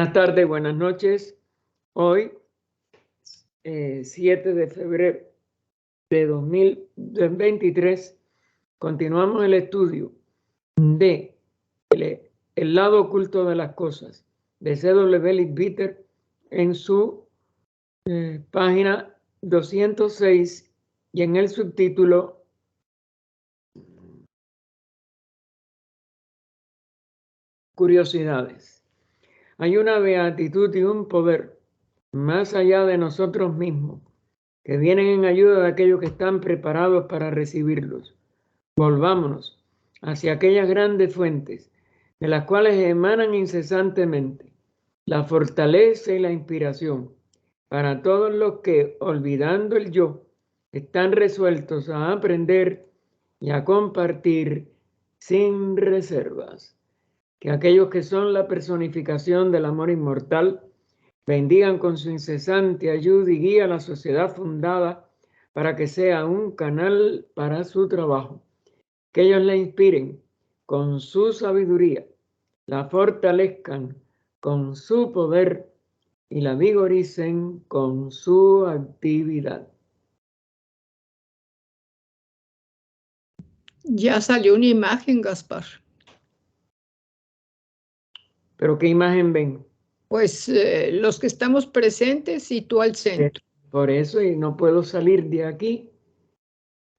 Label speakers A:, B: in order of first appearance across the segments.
A: Buenas tardes, buenas noches. Hoy, 7 de febrero de 2023, continuamos el estudio de el lado oculto de las cosas de C.W. Leadbeater en su página 206 y en el subtítulo Curiosidades. Hay una beatitud y un poder más allá de nosotros mismos que vienen en ayuda de aquellos que están preparados para recibirlos. Volvámonos hacia aquellas grandes fuentes de las cuales emanan incesantemente la fortaleza y la inspiración para todos los que, olvidando el yo, están resueltos a aprender y a compartir sin reservas. Que aquellos que son la personificación del amor inmortal bendigan con su incesante ayuda y guía a la sociedad fundada para que sea un canal para su trabajo. Que ellos la inspiren con su sabiduría, la fortalezcan con su poder y la vigoricen con su actividad.
B: Ya salió una imagen, Gaspar.
A: ¿Pero qué imagen ven?
B: Pues los que estamos presentes y tú al centro.
A: Por eso, y no puedo salir de aquí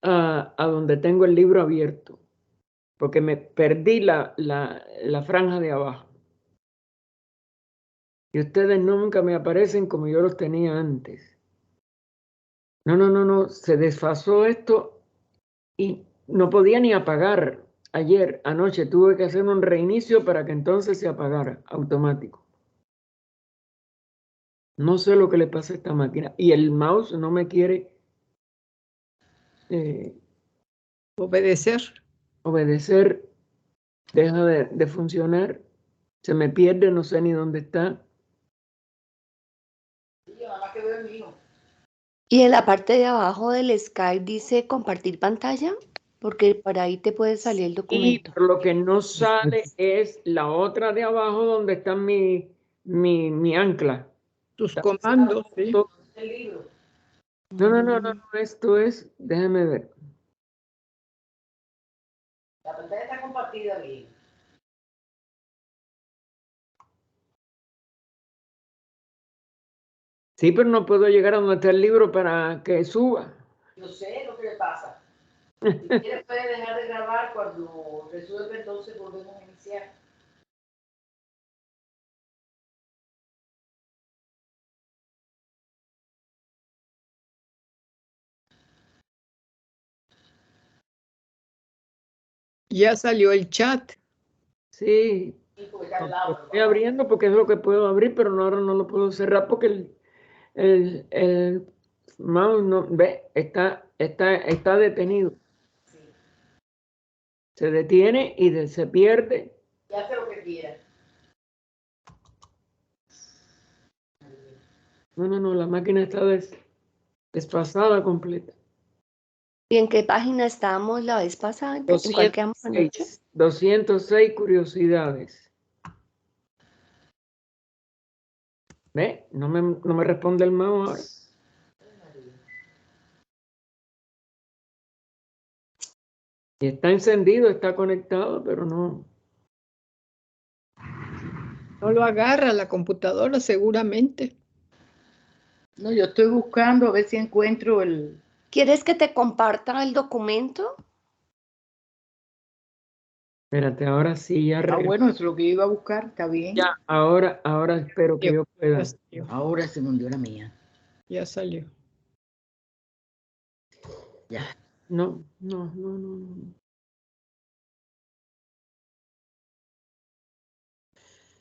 A: a donde tengo el libro abierto, porque me perdí la franja de abajo. Y ustedes nunca me aparecen como yo los tenía antes. No, se desfasó esto y no podía ni apagar. Anoche tuve que hacer un reinicio para que entonces se apagara automático. No sé lo que le pasa a esta máquina. Y el mouse no me quiere obedecer. Deja de funcionar. Se me pierde, no sé ni dónde está.
C: Y en la parte de abajo del Skype dice compartir pantalla, porque por ahí te puede salir el documento.
A: Y por lo que no sale es la otra de abajo donde está mi ancla.
B: Tus comandos, sí.
A: No, esto es, déjame ver.
D: La pantalla está compartida bien.
A: Sí, pero no puedo llegar a donde está el libro para que suba.
D: Yo sé lo que le pasa. Si quieres puede dejar de grabar, cuando resuelve entonces volvemos a iniciar.
B: Ya salió el chat.
A: Sí, estoy abriendo porque es lo que puedo abrir, pero ahora no lo puedo cerrar porque el mouse no ve, está detenido.
D: Sí.
A: Se detiene y se pierde.
D: Y hace lo que quiera.
A: No, la máquina está desfasada completa.
C: ¿Y en qué página estábamos la vez pasada? ¿En cuál quedamos anoche?
A: 206 curiosidades. ¿Ve? No me responde el mouse ahora. Y está encendido, está conectado, pero no.
B: No lo agarra la computadora seguramente.
D: No, yo estoy buscando a ver si encuentro el...
C: ¿Quieres que te comparta el documento?
A: Espérate, ahora sí, ya.
D: bueno, eso es lo que yo iba a buscar, está bien.
A: Ya, ahora espero que yo pueda.
D: Ahora se me hundió la mía.
B: Ya salió.
D: Ya.
A: No.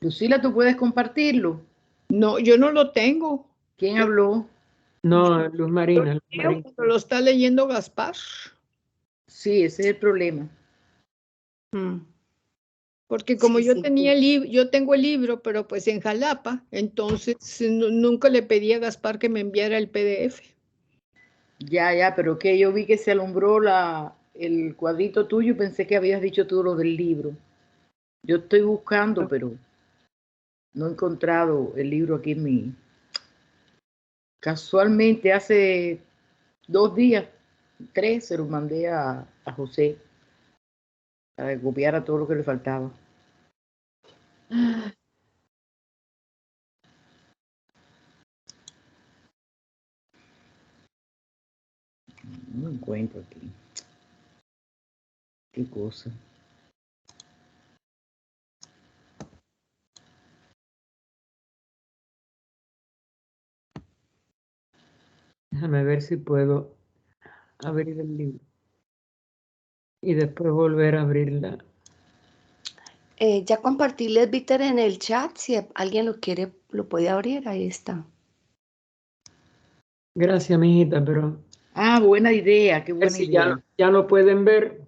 D: Lucila, ¿tú puedes compartirlo?
B: No, yo no lo tengo.
D: ¿Quién habló?
A: No, Luz Marina.
B: Cuando lo está leyendo Gaspar.
D: Sí, ese es el problema.
B: Porque como
C: Sí,
B: yo
C: sí.
B: tenía yo tengo el libro, pero pues en Jalapa, entonces nunca le pedí a Gaspar que me enviara el PDF.
D: Ya, pero que yo vi que se alumbró el cuadrito tuyo y pensé que habías dicho tú lo del libro. Yo estoy buscando, pero... No he encontrado el libro aquí en mi... Casualmente hace 2 días, 3, se lo mandé a José para que copiara todo lo que le faltaba. No lo encuentro aquí. Qué cosa.
A: Déjame ver si puedo abrir el libro. Y después volver a abrirla.
C: Ya compartirles, Víctor, en el chat. Si alguien lo quiere, lo puede abrir. Ahí está.
A: Gracias, mijita, pero
D: Ah, buena idea, qué buena
A: si
D: idea.
A: ya lo pueden ver.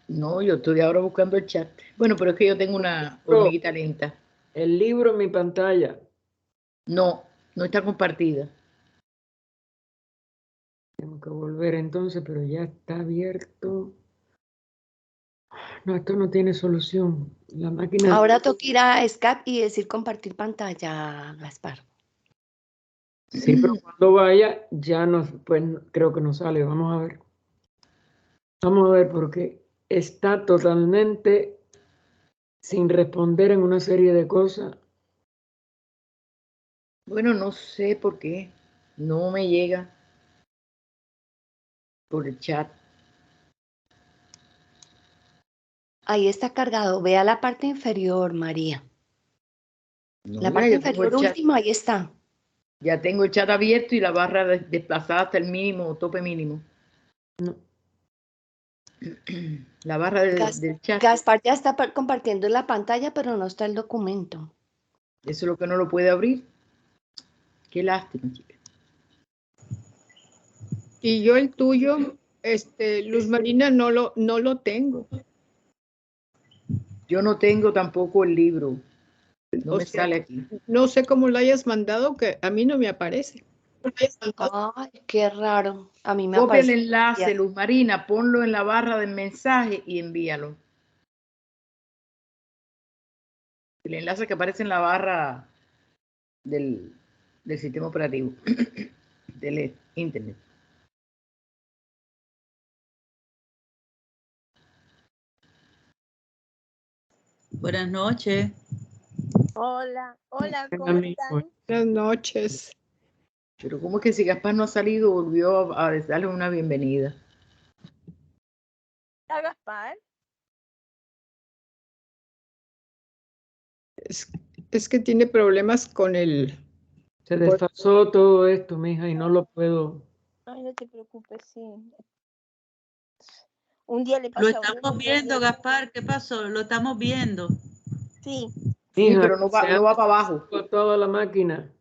D: No, yo estoy ahora buscando el chat. Bueno, pero es que yo tengo una hormiguita lenta.
A: El libro en mi pantalla.
D: No, no está compartida.
A: Tengo que volver entonces, pero ya está abierto. No, esto no tiene solución. La máquina.
C: Ahora toca ir a Skype y decir compartir pantalla, Gaspar.
A: Sí, pero cuando vaya, ya no, pues creo que no sale. Vamos a ver. Vamos a ver, porque está totalmente sin responder en una serie de cosas.
D: Bueno, no sé por qué. No me llega por el chat.
C: Ahí está cargado. Vea la parte inferior, María.
D: No,
C: La
D: mira,
C: parte
D: yo tengo
C: inferior
D: el chat.
C: última, ahí está.
D: Ya tengo el chat abierto y la barra desplazada hasta el mínimo, tope mínimo.
A: No.
D: La barra del chat.
C: Gaspar ya está compartiendo la pantalla, pero no está el documento.
D: Eso es lo que no lo puede abrir. Qué lástima, chica.
B: Y yo el tuyo, Luz Marina, no lo tengo.
D: Yo no tengo tampoco el libro. No me sale aquí.
B: No sé cómo lo hayas mandado, que a mí no me aparece.
C: Ay, qué raro. A mí me
D: Copia el
C: aparece.
D: enlace, Luz Marina, ponlo en la barra del mensaje y envíalo. El enlace que aparece en la barra del sistema operativo, del internet.
E: Buenas noches.
F: Hola, hola, ¿cómo
A: Amigo.
F: están?
B: Buenas noches.
D: Pero ¿cómo es que si Gaspar no ha salido, volvió a darle una bienvenida?
F: ¿A Gaspar?
B: Es que tiene problemas con el...
A: Se desfasó todo esto, mija, y no lo puedo.
F: Ay, no te preocupes, sí. Un día le
E: Lo
F: pasó a
E: estamos
F: uno.
E: viendo, Gaspar. ¿Qué pasó? Lo estamos viendo.
F: Sí.
D: Sí,
A: Mija,
D: pero no
A: se
D: va para abajo.
A: toda la máquina.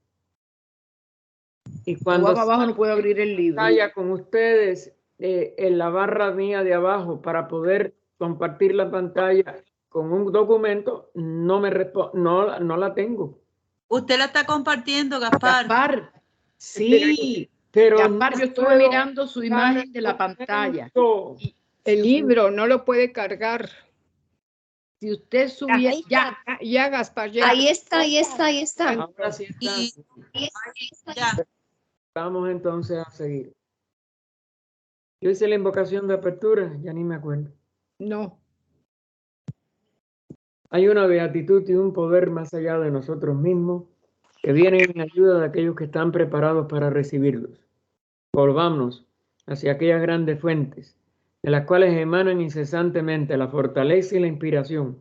A: Y
D: No
A: cuando
D: va para abajo, no puede abrir el libro.
A: vaya con ustedes en la barra mía de abajo para poder compartir la pantalla con un documento, no la tengo.
E: Usted la está compartiendo, Gaspar.
D: Gaspar,
A: Sí, pero
D: Gaspar,
A: no
D: yo estuve
A: puedo
D: mirando su
A: buscar
D: imagen de la pantalla.
A: documento.
D: Y
B: El libro no lo puede cargar.
D: si usted subiera,
F: Ahí
D: ya,
B: Ya, Gaspar, ya.
C: Ahí está, ahí está, ahí está.
A: Ahora sí está.
E: Y ya.
A: Vamos entonces a seguir. Yo hice la invocación de apertura, ya ni me acuerdo.
B: No.
A: Hay una beatitud y un poder más allá de nosotros mismos que vienen en ayuda de aquellos que están preparados para recibirlos. Volvámonos hacia aquellas grandes fuentes, de las cuales emanan incesantemente la fortaleza y la inspiración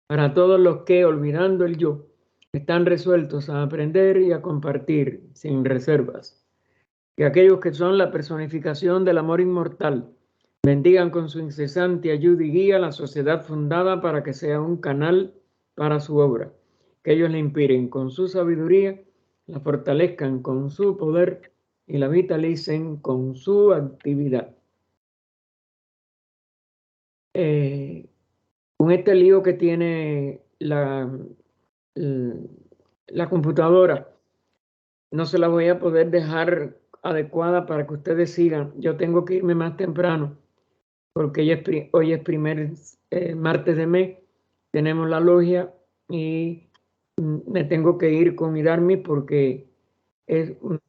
A: para todos los que, olvidando el yo, están resueltos a aprender y a compartir sin reservas. Que aquellos que son la personificación del amor inmortal bendigan con su incesante ayuda y guía la sociedad fundada para que sea un canal para su obra. Que ellos la inspiren con su sabiduría, la fortalezcan con su poder y la vitalicen con su actividad. Con este lío que tiene la computadora, no se la voy a poder dejar adecuada para que ustedes sigan. Yo tengo que irme más temprano porque hoy es primer martes de mes. Tenemos la logia y me tengo que ir con Idarmi porque en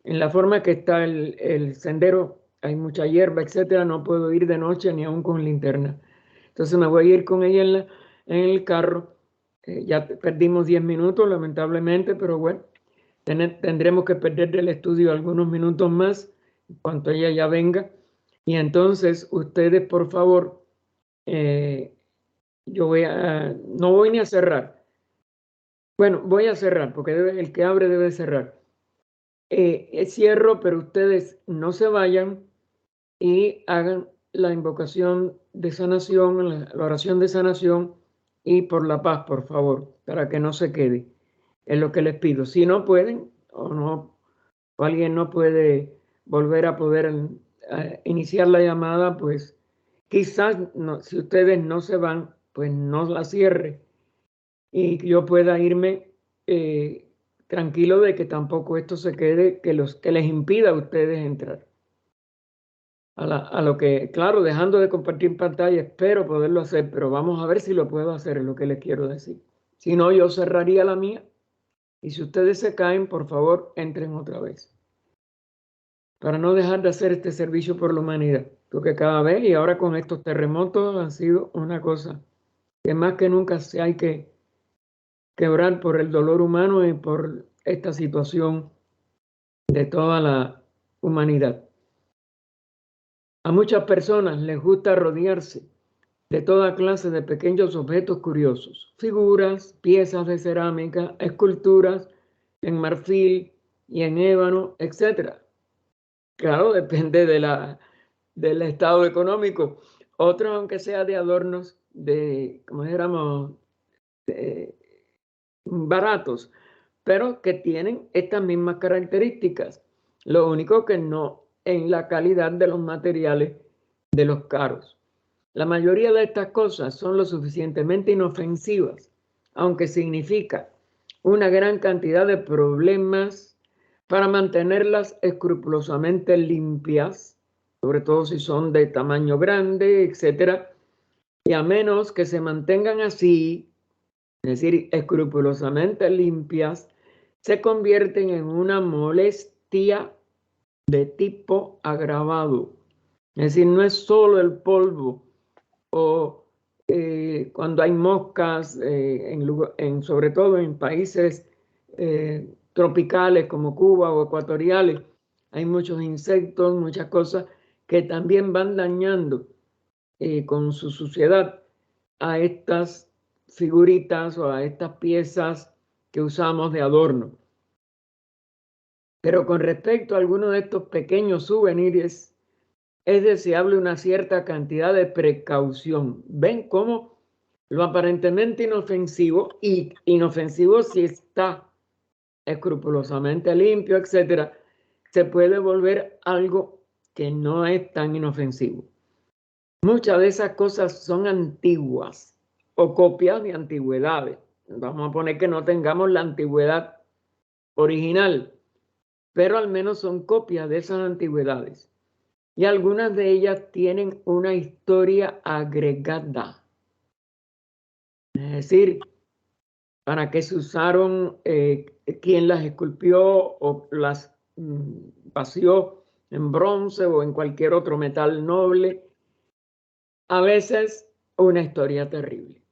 A: la forma que está el sendero hay mucha hierba, etcétera, no puedo ir de noche ni aún con linterna. Entonces me voy a ir con ella en el carro. Ya perdimos 10 minutos, lamentablemente, pero bueno, tendremos que perder del estudio algunos minutos más en cuanto ella ya venga. Y entonces ustedes, por favor, no voy ni a cerrar. Bueno, voy a cerrar porque el que abre debe cerrar. Cierro, pero ustedes no se vayan y hagan la invocación de sanación, la oración de sanación y por la paz, por favor, para que no se quede. Es lo que les pido. Si no pueden o alguien no puede volver a poder iniciar la llamada, pues quizás si ustedes no se van, pues no la cierre y yo pueda irme tranquilo de que tampoco esto se quede, que les impida a ustedes entrar. A lo que, claro, dejando de compartir pantalla, espero poderlo hacer, pero vamos a ver si lo puedo hacer, es lo que les quiero decir. Si no, yo cerraría la mía y si ustedes se caen, por favor, entren otra vez. Para no dejar de hacer este servicio por la humanidad, porque cada vez y ahora con estos terremotos ha sido una cosa que más que nunca se hay que quebrar por el dolor humano y por esta situación de toda la humanidad. A muchas personas les gusta rodearse de toda clase de pequeños objetos curiosos, figuras, piezas de cerámica, esculturas en marfil y en ébano, etc. Claro, depende del estado económico. Otros, aunque sea de adornos, como dijéramos, baratos, pero que tienen estas mismas características. Lo único que no en la calidad de los materiales de los caros. La mayoría de estas cosas son lo suficientemente inofensivas, aunque significa una gran cantidad de problemas para mantenerlas escrupulosamente limpias, sobre todo si son de tamaño grande, etc. Y a menos que se mantengan así, es decir, escrupulosamente limpias, se convierten en una molestia de tipo agravado. Es decir, no es solo el polvo o cuando hay moscas, sobre todo en países tropicales como Cuba o ecuatoriales, hay muchos insectos, muchas cosas que también van dañando con su suciedad a estas figuritas o a estas piezas que usamos de adorno. Pero con respecto a algunos de estos pequeños souvenirs, es deseable una cierta cantidad de precaución. ¿Ven cómo lo aparentemente inofensivo, y inofensivo si está escrupulosamente limpio, etcétera, se puede volver algo que no es tan inofensivo? Muchas de esas cosas son antiguas o copias de antigüedades. Vamos a poner que no tengamos la antigüedad original, pero al menos son copias de esas antigüedades. Y algunas de ellas tienen una historia agregada. Es decir, para qué se usaron, quién las esculpió o las vació en bronce o en cualquier otro metal noble. A veces una historia terrible.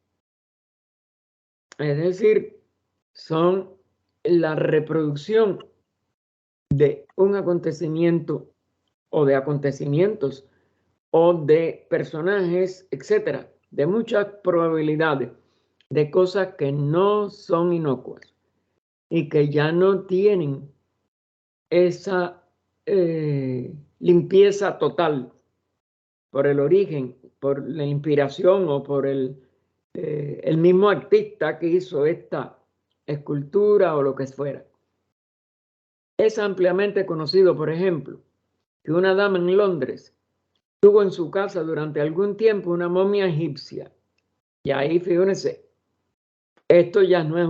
A: Es decir, son la reproducción de un acontecimiento o de acontecimientos o de personajes, etcétera, de muchas probabilidades, de cosas que no son inocuas y que ya no tienen esa limpieza total por el origen, por la inspiración o por el mismo artista que hizo esta escultura o lo que fuera. Es ampliamente conocido, por ejemplo, que una dama en Londres tuvo en su casa durante algún tiempo una momia egipcia. Y ahí, fíjense, esto ya no es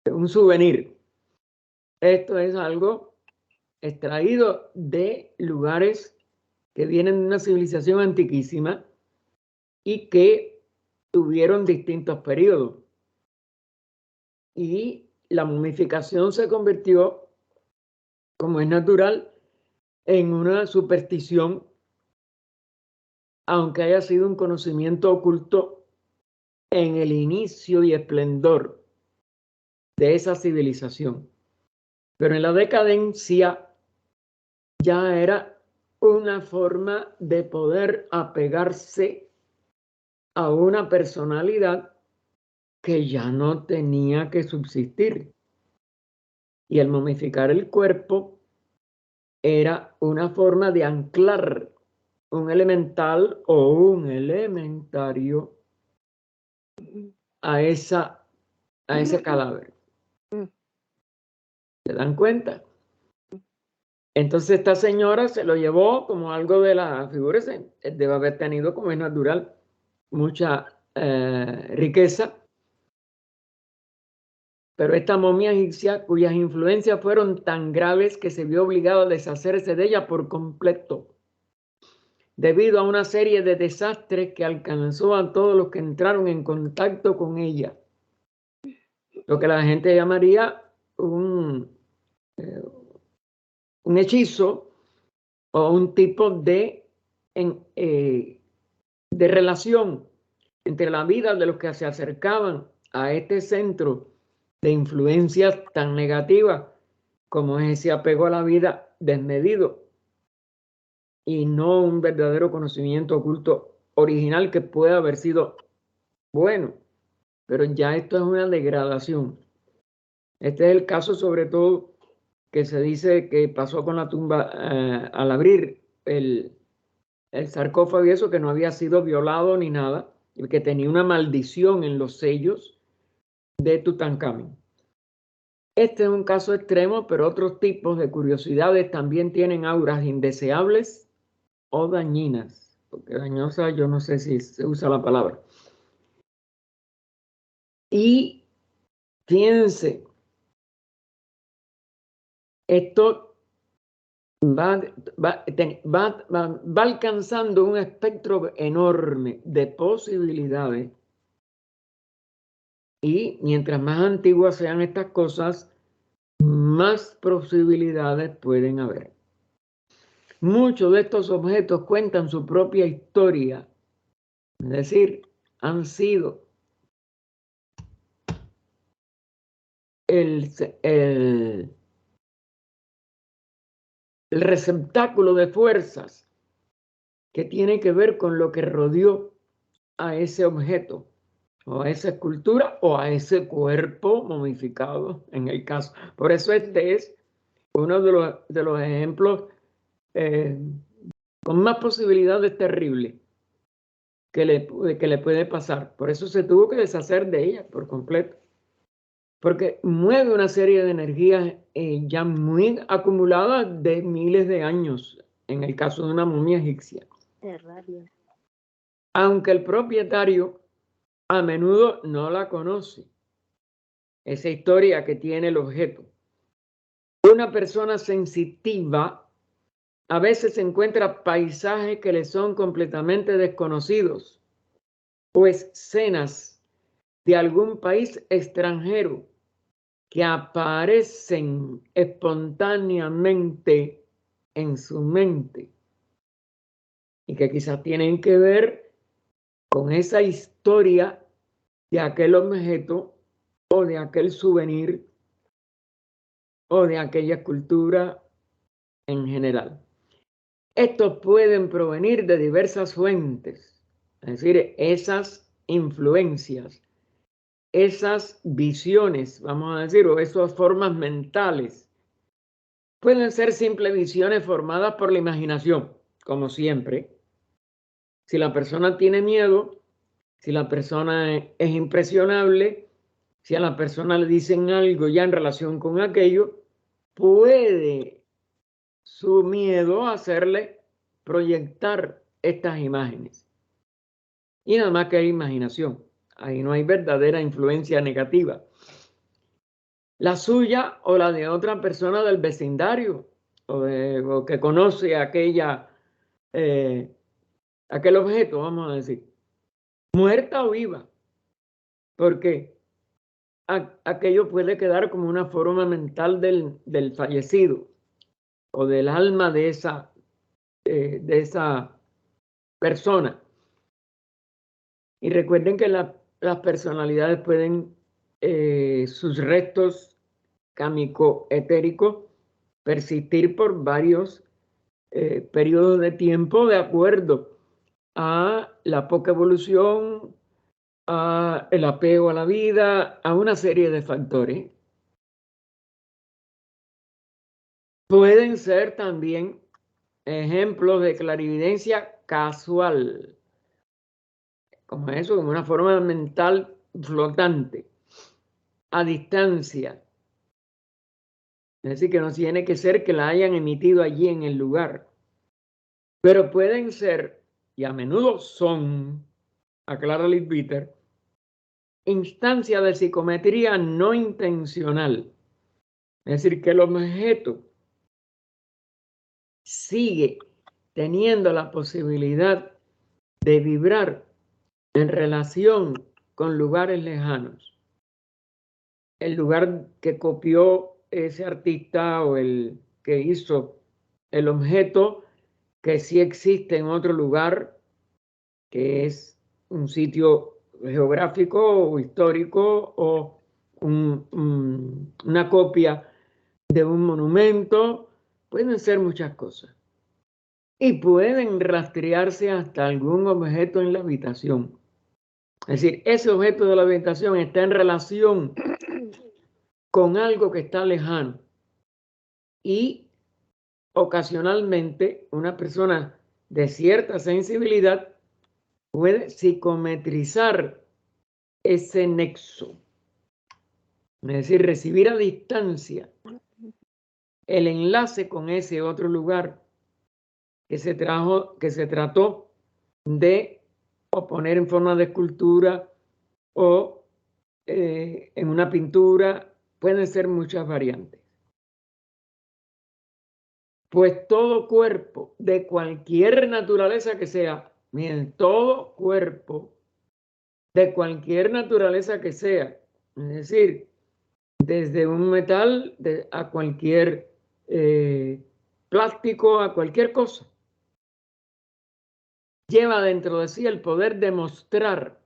A: un souvenir. Esto es algo extraído de lugares que vienen de una civilización antiquísima y que tuvieron distintos periodos. Y la momificación se convirtió, como es natural, en una superstición, aunque haya sido un conocimiento oculto en el inicio y esplendor de esa civilización. Pero en la decadencia ya era una forma de poder apegarse a una personalidad que ya no tenía que subsistir. Y el momificar el cuerpo era una forma de anclar un elemental o un elementario a ese cadáver. ¿Se dan cuenta? Entonces esta señora se lo llevó como algo de la figura, debe haber tenido, como es natural, mucha riqueza. Pero esta momia egipcia, cuyas influencias fueron tan graves que se vio obligado a deshacerse de ella por completo, debido a una serie de desastres que alcanzó a todos los que entraron en contacto con ella. Lo que la gente llamaría un hechizo o un tipo de relación entre la vida de los que se acercaban a este centro de influencias tan negativas como es ese apego a la vida desmedido y no un verdadero conocimiento oculto original que pueda haber sido bueno, pero ya esto es una degradación. Este es el caso sobre todo que se dice que pasó con la tumba al abrir el sarcófago y eso, que no había sido violado ni nada, y que tenía una maldición en los sellos de Tutankamón. Este es un caso extremo, pero otros tipos de curiosidades también tienen auras indeseables o dañinas, porque dañosa yo no sé si se usa la palabra. Y fíjense, esto va alcanzando un espectro enorme de posibilidades. Y mientras más antiguas sean estas cosas, más posibilidades pueden haber. Muchos de estos objetos cuentan su propia historia, es decir, han sido el receptáculo de fuerzas que tiene que ver con lo que rodeó a ese objeto, o a esa escultura, o a ese cuerpo momificado, en el caso. Por eso este es uno de los ejemplos con más posibilidades terribles que le puede pasar. Por eso se tuvo que deshacer de ella por completo. Porque mueve una serie de energías ya muy acumuladas de miles de años, en el caso de una momia egipcia. Aunque el propietario a menudo no la conoce, esa historia que tiene el objeto. Una persona sensitiva a veces encuentra paisajes que le son completamente desconocidos o escenas de algún país extranjero que aparecen espontáneamente en su mente y que quizás tienen que ver con esa historia de aquel objeto o de aquel souvenir o de aquella escultura en general. Estos pueden provenir de diversas fuentes, es decir, esas influencias, esas visiones, vamos a decir, o esas formas mentales, pueden ser simples visiones formadas por la imaginación, como siempre. Si la persona tiene miedo, si la persona es impresionable, si a la persona le dicen algo ya en relación con aquello, puede su miedo hacerle proyectar estas imágenes. Y nada más que hay imaginación. Ahí no hay verdadera influencia negativa. La suya o la de otra persona del vecindario o que conoce aquel objeto, vamos a decir. muerta o viva, porque aquello puede quedar como una forma mental del fallecido o del alma de esa persona. Y recuerden que las personalidades pueden, sus restos cámico-etéricos, persistir por varios periodos de tiempo de acuerdo a la poca evolución, a el apego a la vida, a una serie de factores. Pueden ser también ejemplos de clarividencia casual, como eso, como una forma mental flotante, a distancia. Es decir, que no tiene que ser que la hayan emitido allí en el lugar. Pero pueden ser, y a menudo son, aclara Liz Bitter, instancia de psicometría no intencional. Es decir, que el objeto sigue teniendo la posibilidad de vibrar en relación con lugares lejanos. El lugar que copió ese artista o el que hizo el objeto, que sí existe en otro lugar, que es un sitio geográfico o histórico o una copia de un monumento, pueden ser muchas cosas. Y pueden rastrearse hasta algún objeto en la habitación. Es decir, ese objeto de la habitación está en relación con algo que está lejano. Y ocasionalmente una persona de cierta sensibilidad puede psicometrizar ese nexo. Es decir, recibir a distancia el enlace con ese otro lugar que se trató de o poner en forma de escultura o en una pintura. Pueden ser muchas variantes. Pues todo cuerpo de cualquier naturaleza que sea, miren, todo cuerpo de cualquier naturaleza que sea, es decir, desde un metal a cualquier plástico, a cualquier cosa, lleva dentro de sí el poder de mostrar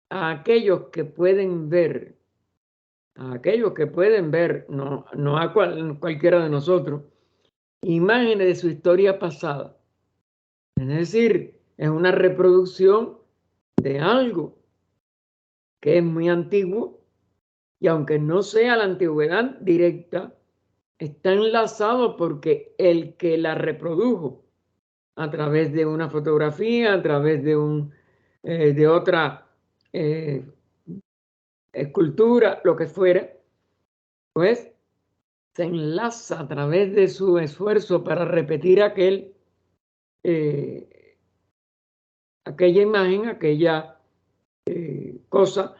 A: a aquellos que pueden ver, no a cualquiera de nosotros, imágenes de su historia pasada. Es decir, es una reproducción de algo que es muy antiguo y aunque no sea la antigüedad directa, está enlazado porque el que la reprodujo a través de una fotografía, a través de otra escultura, lo que fuera, pues se enlaza a través de su esfuerzo para repetir aquella imagen, aquella cosa,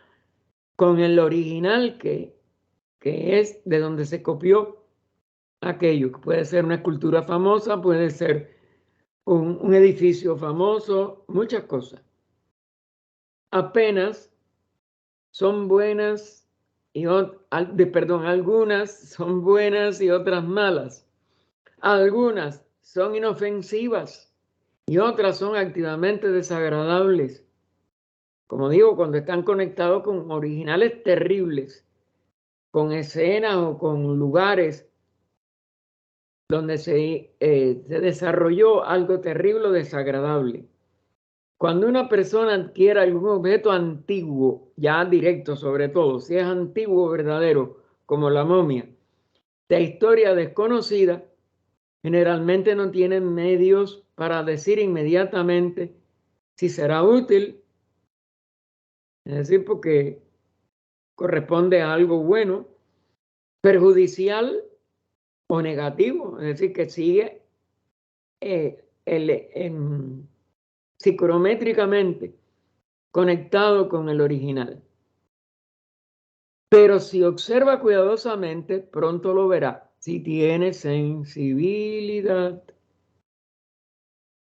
A: con el original que es de donde se copió aquello, que puede ser una escultura famosa, puede ser un edificio famoso, muchas cosas. Apenas son buenas algunas son buenas y otras malas. Algunas son inofensivas y otras son activamente desagradables. Como digo, cuando están conectados con originales terribles, con escenas o con lugares donde se desarrolló algo terrible o desagradable. Cuando una persona adquiere algún objeto antiguo, ya directo sobre todo, si es antiguo o verdadero, como la momia, de historia desconocida, generalmente no tienen medios para decir inmediatamente si será útil, es decir, porque corresponde a algo bueno, perjudicial o negativo, es decir, que sigue psicométricamente conectado con el original. Pero si observa cuidadosamente, pronto lo verá. Si tiene sensibilidad,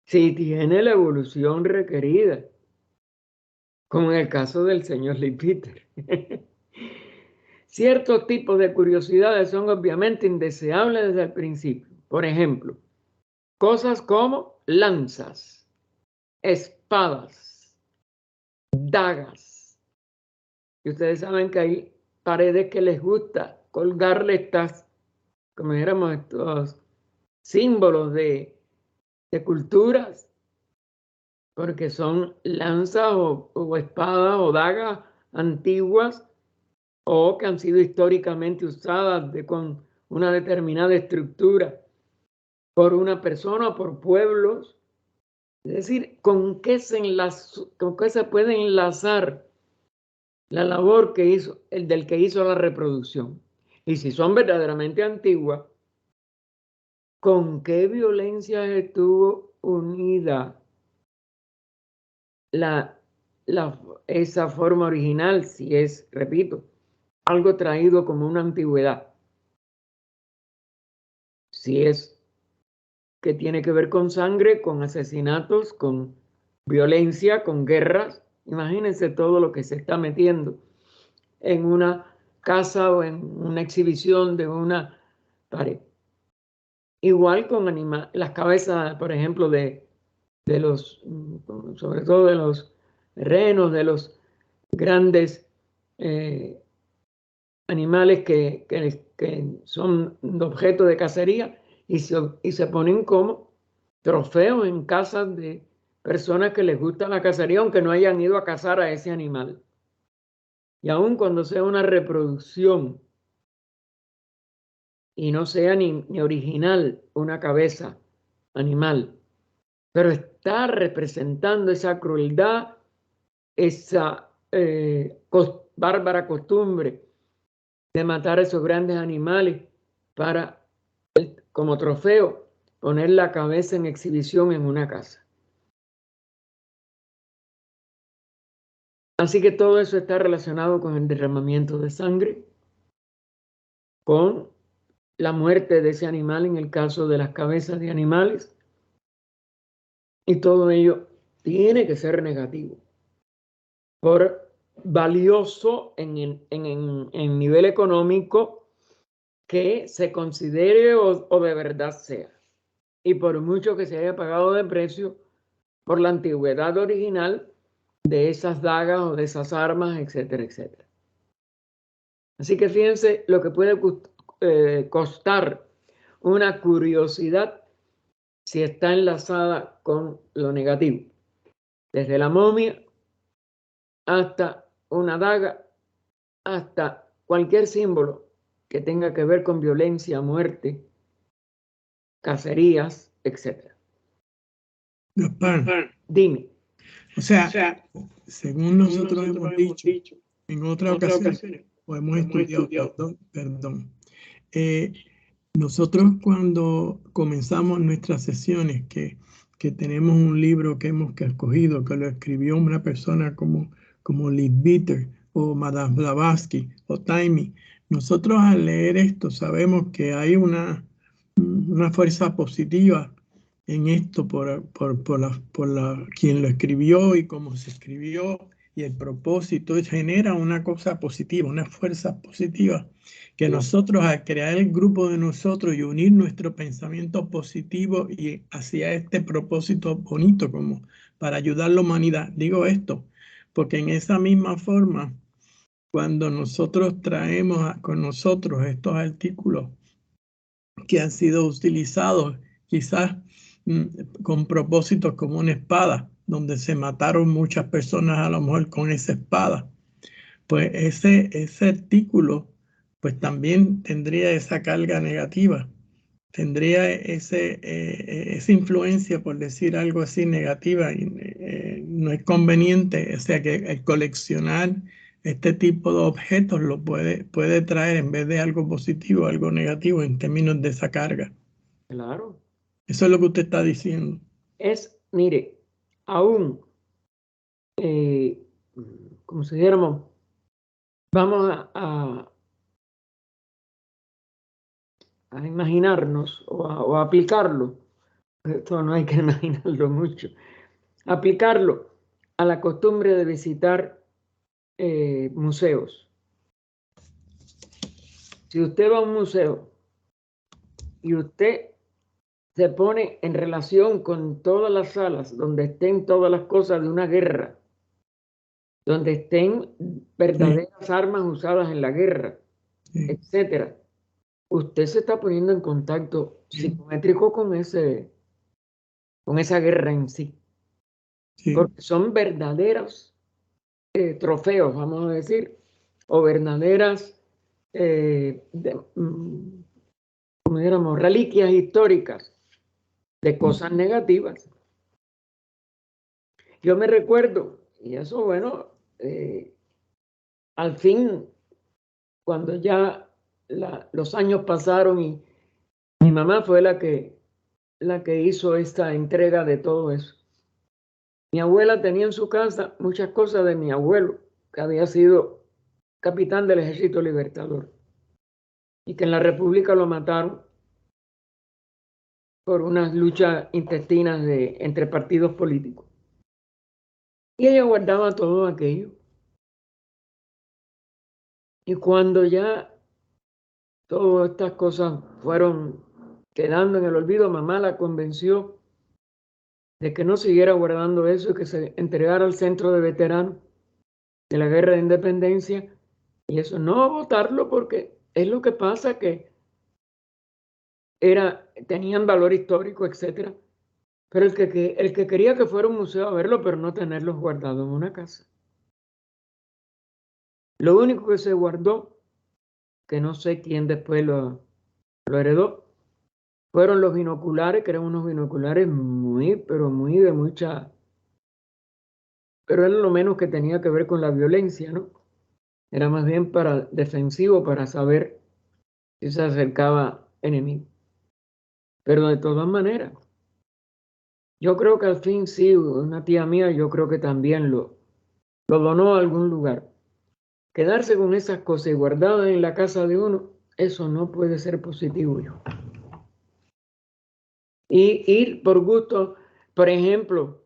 A: si tiene la evolución requerida, como en el caso del señor Leadbeater. Ciertos tipos de curiosidades son obviamente indeseables desde el principio. Por ejemplo, cosas como lanzas, espadas, dagas. Y ustedes saben que hay paredes que les gusta colgarle estas, como dijéramos, estos símbolos de culturas, porque son lanzas o espadas o dagas antiguas o que han sido históricamente usadas con una determinada estructura por una persona o por pueblos. Es decir, ¿con qué se puede enlazar la labor que hizo, del que hizo la reproducción? Y si son verdaderamente antiguas, ¿con qué violencia estuvo unida esa forma original? Si es, repito, algo traído como una antigüedad. Si es que tiene que ver con sangre, con asesinatos, con violencia, con guerras. Imagínense todo lo que se está metiendo en una casa o en una exhibición de una pared. Igual con las cabezas, por ejemplo, de los, sobre todo de los renos, de los grandes animales que son objeto de cacería y se ponen como trofeos en casas de personas que les gusta la cacería, aunque no hayan ido a cazar a ese animal. Y aun cuando sea una reproducción y no sea ni original una cabeza animal, pero está representando esa crueldad, esa bárbara costumbre de matar a esos grandes animales para, como trofeo, poner la cabeza en exhibición en una casa. Así que todo eso está relacionado con el derramamiento de sangre, con la muerte de ese animal en el caso de las cabezas de animales, y todo ello tiene que ser negativo, por valioso en nivel económico que se considere o de verdad sea, y por mucho que se haya pagado de precio por la antigüedad original de esas dagas o de esas armas, etcétera, etcétera. Así que fíjense lo que puede costar una curiosidad si está enlazada con lo negativo. Desde la momia hasta una daga, hasta cualquier símbolo que tenga que ver con violencia, muerte, cacerías, etcétera.
G: Gaspar,
A: Dime.
G: o sea, según nosotros hemos dicho en otra ocasión, o hemos estudiado, perdón, nosotros cuando comenzamos nuestras sesiones, que tenemos un libro que hemos escogido, que lo escribió una persona como Leadbeater o Madame Blavatsky o Taimi, nosotros al leer esto sabemos que hay una fuerza positiva en esto por quien lo escribió y cómo se escribió y el propósito, genera una cosa positiva, una fuerza positiva, que nosotros al crear el grupo de nosotros y unir nuestro pensamiento positivo y hacia este propósito bonito como para ayudar a la humanidad. Digo esto porque en esa misma forma, cuando nosotros traemos con nosotros estos artículos que han sido utilizados quizás con propósitos como una espada, donde se mataron muchas personas a lo mejor con esa espada, pues ese artículo pues también tendría esa carga negativa, tendría esa influencia, por decir algo así, negativa, y no es conveniente. O sea que el coleccionar este tipo de objetos lo puede traer, en vez de algo positivo, algo negativo en términos de esa carga.
A: Claro.
G: Eso es lo que usted está diciendo.
A: Mire, aún, como si dijéramos, vamos a imaginarnos o a aplicarlo. Esto no hay que imaginarlo mucho. Aplicarlo a la costumbre de visitar museos. Si usted va a un museo y usted se pone en relación con todas las salas donde estén todas las cosas de una guerra, donde estén verdaderas armas usadas en la guerra, etcétera, usted se está poniendo en contacto psicométrico con esa guerra en sí. Porque son verdaderos trofeos, vamos a decir, o verdaderas como diéramos, reliquias históricas de cosas negativas. Yo me recuerdo, y eso, bueno, al fin, cuando ya los años pasaron y mi mamá fue la que hizo esta entrega de todo eso. Mi abuela tenía en su casa muchas cosas de mi abuelo, que había sido capitán del Ejército Libertador y que en la República lo mataron por unas luchas intestinas entre partidos políticos. Y ella guardaba todo aquello. Y cuando ya todas estas cosas fueron quedando en el olvido, mamá la convenció de que no siguiera guardando eso y que se entregara al centro de veteranos de la Guerra de Independencia. Y eso no votarlo, porque es lo que pasa, que tenían valor histórico, etcétera. Pero el que quería que fuera un museo a verlo, pero no tenerlos guardados en una casa. Lo único que se guardó, que no sé quién después lo heredó, fueron los binoculares, que eran unos binoculares pero muy de mucha... Pero era lo menos que tenía que ver con la violencia, ¿no? Era más bien para defensivo, para saber si se acercaba enemigo. Pero de todas maneras, yo creo que al fin sí, una tía mía, yo creo que también lo donó a algún lugar. Quedarse con esas cosas y guardadas en la casa de uno, eso no puede ser positivo, hijo. Y ir por gusto, por ejemplo,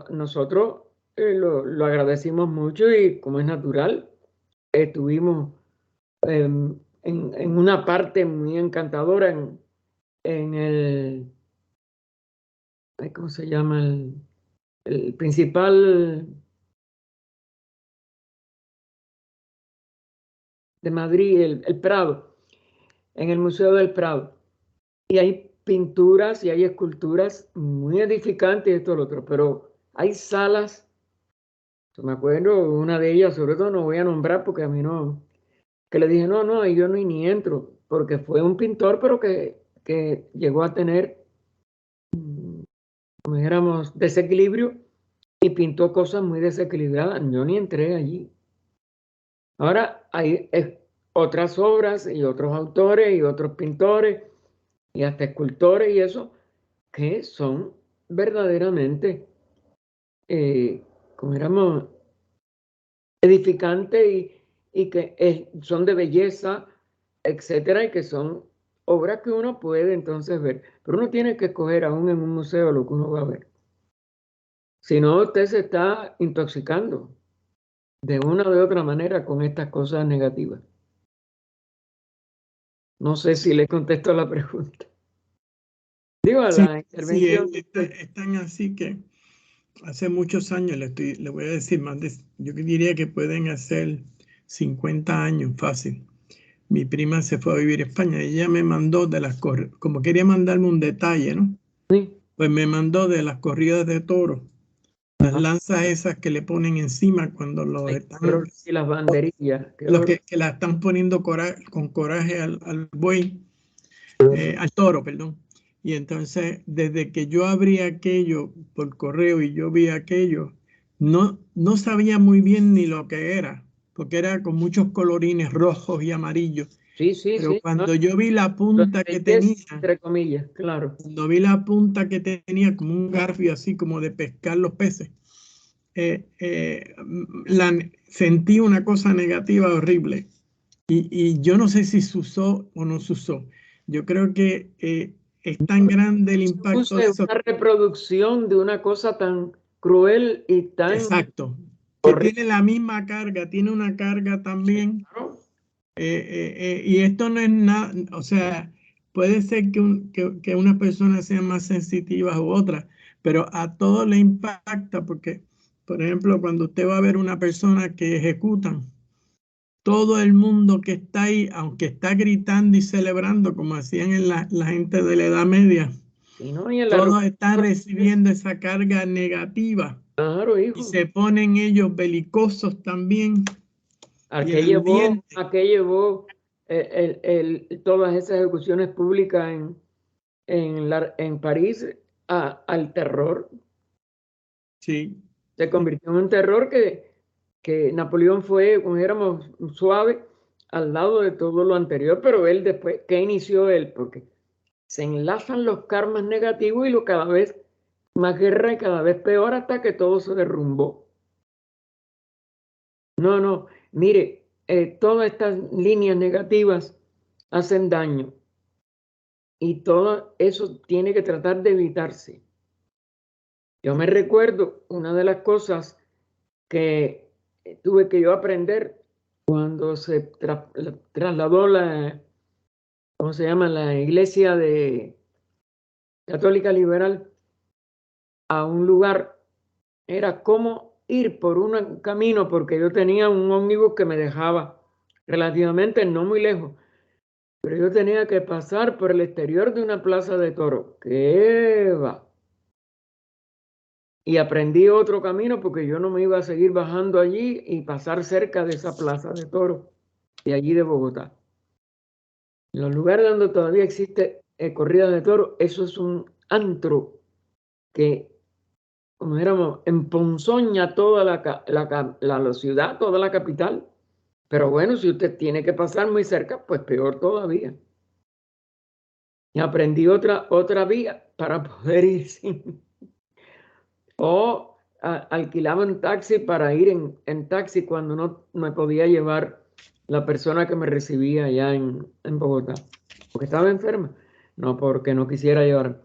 A: nosotros lo agradecimos mucho y como es natural, estuvimos en una parte muy encantadora en el, ¿cómo se llama? El principal de Madrid, el Prado, en el Museo del Prado. Y hay pinturas y hay esculturas muy edificantes y esto y lo otro, pero hay salas, yo me acuerdo una de ellas, sobre todo no voy a nombrar porque a mí no, que le dije, no, yo ni entro, porque fue un pintor, pero que llegó a tener, como dijéramos, desequilibrio y pintó cosas muy desequilibradas. Yo ni entré allí. Ahora hay otras obras y otros autores y otros pintores y hasta escultores y eso, que son verdaderamente, como dijéramos, edificantes y que son de belleza, etcétera, y que son obras que uno puede entonces ver. Pero uno tiene que escoger aún en un museo lo que uno va a ver. Si no, usted se está intoxicando de una o de otra manera con estas cosas negativas. No sé si le contesto la pregunta. Digo, a la intervención.
G: Sí, es tan así que hace muchos años, le voy a decir yo diría que pueden hacer 50 años fácil. Mi prima se fue a vivir a España y ella me mandó como quería mandarme un detalle, ¿no?
A: Sí.
G: Pues me mandó de las corridas de toros, las lanzas esas que le ponen encima cuando los están...
A: Y las banderillas.
G: Los que la están poniendo con coraje al buey, al toro, perdón. Y entonces, desde que yo abrí aquello por correo y yo vi aquello, no sabía muy bien ni lo que era, porque era con muchos colorines rojos y amarillos.
A: Sí.
G: Pero cuando yo vi la punta que tenía,
A: entre comillas, claro.
G: Cuando vi la punta que tenía como un garfio así como de pescar los peces, sentí una cosa negativa horrible. Y yo no sé si se usó o no se usó. Yo creo que es tan grande el impacto de eso.
A: Una reproducción de una cosa tan cruel y tan...
G: Exacto. Que
A: horrible.
G: tiene la misma carga, tiene una carga también.
A: Claro.
G: Y esto no es nada, o sea, puede ser que una persona sea más sensitiva u otra, pero a todos le impacta porque, por ejemplo, cuando usted va a ver una persona que ejecutan, todo el mundo que está ahí, aunque está gritando y celebrando, como hacían la gente de la Edad Media,
A: Sí, ¿no? Y en la
G: todos
A: ruta-
G: están recibiendo esa carga negativa
A: Claro,
G: y
A: hijo.
G: se ponen ellos belicosos también.
A: ¿A
G: Y
A: qué
G: el
A: llevó,
G: ambiente.
A: a qué llevó todas esas ejecuciones públicas en París al terror?
G: Sí.
A: Se convirtió en un terror que Napoleón fue, como dijéramos, suave al lado de todo lo anterior, pero él después, ¿qué inició él? Porque se enlazan los karmas negativos y lo cada vez más guerra y cada vez peor hasta que todo se derrumbó. No, mire, todas estas líneas negativas hacen daño y todo eso tiene que tratar de evitarse. Yo me recuerdo una de las cosas que tuve que yo aprender cuando se trasladó ¿cómo se llama? La iglesia de católica liberal a un lugar, era cómo ir por un camino, porque yo tenía un ómnibus que me dejaba relativamente no muy lejos, pero yo tenía que pasar por el exterior de una plaza de toros. ¿Qué va? Y aprendí otro camino porque yo no me iba a seguir bajando allí y pasar cerca de esa plaza de toros de allí de Bogotá. En los lugares donde todavía existe corrida de toros, eso es un antro que, como dijéramos, emponzoña toda la ciudad, toda la capital. Pero bueno, si usted tiene que pasar muy cerca, pues peor todavía. Y aprendí otra vía para poder ir sin... O alquilaba un taxi para ir en taxi cuando no me podía llevar la persona que me recibía allá en Bogotá. Porque estaba enferma, no porque no quisiera llevar.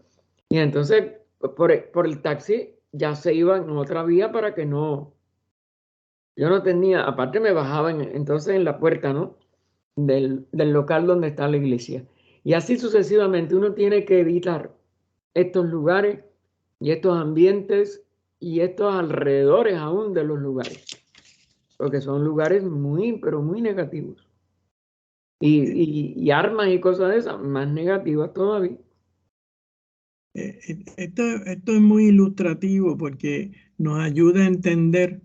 A: Y entonces por el taxi ya se iba en otra vía para que no... Yo no tenía, aparte me bajaba entonces en la puerta, ¿no? Del local donde está la iglesia. Y así sucesivamente uno tiene que evitar estos lugares y estos ambientes y estos alrededores aún de los lugares, porque son lugares muy, pero muy negativos. Y armas y cosas de esas, más negativas todavía.
G: Esto es muy ilustrativo porque nos ayuda a entender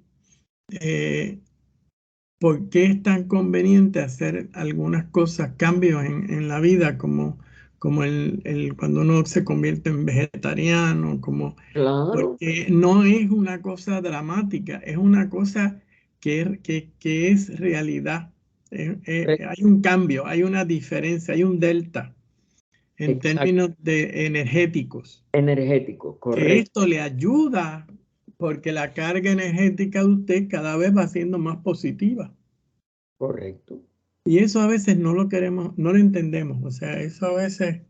G: por qué es tan conveniente hacer algunas cosas, cambios en la vida, como cuando uno se convierte en vegetariano,
A: Claro,
G: porque no es una cosa dramática, es una cosa que es realidad. Hay un cambio, hay una diferencia, hay un delta en
A: exacto,
G: términos de energéticos,
A: energético,
G: que
A: correcto,
G: esto le ayuda porque la carga energética de usted cada vez va siendo más positiva.
A: correcto.
G: Y eso a veces no lo queremos, no lo entendemos. O sea, eso a veces,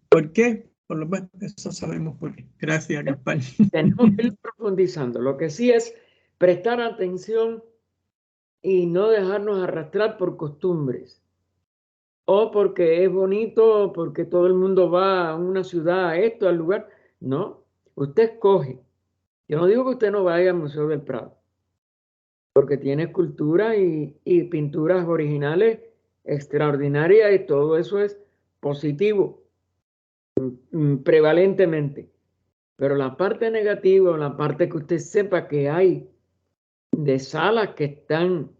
G: ¿por qué? Por lo menos eso sabemos por qué. Gracias, Gaspar.
A: Tenemos que ir profundizando. Lo que sí es prestar atención y no dejarnos arrastrar por costumbres. O porque es bonito, o porque todo el mundo va a una ciudad, a esto, al lugar. No, usted escoge. Yo no digo que usted no vaya al Museo del Prado, porque tiene esculturas y pinturas originales extraordinarias y todo eso es positivo, prevalentemente. Pero la parte negativa, la parte que usted sepa que hay de salas que están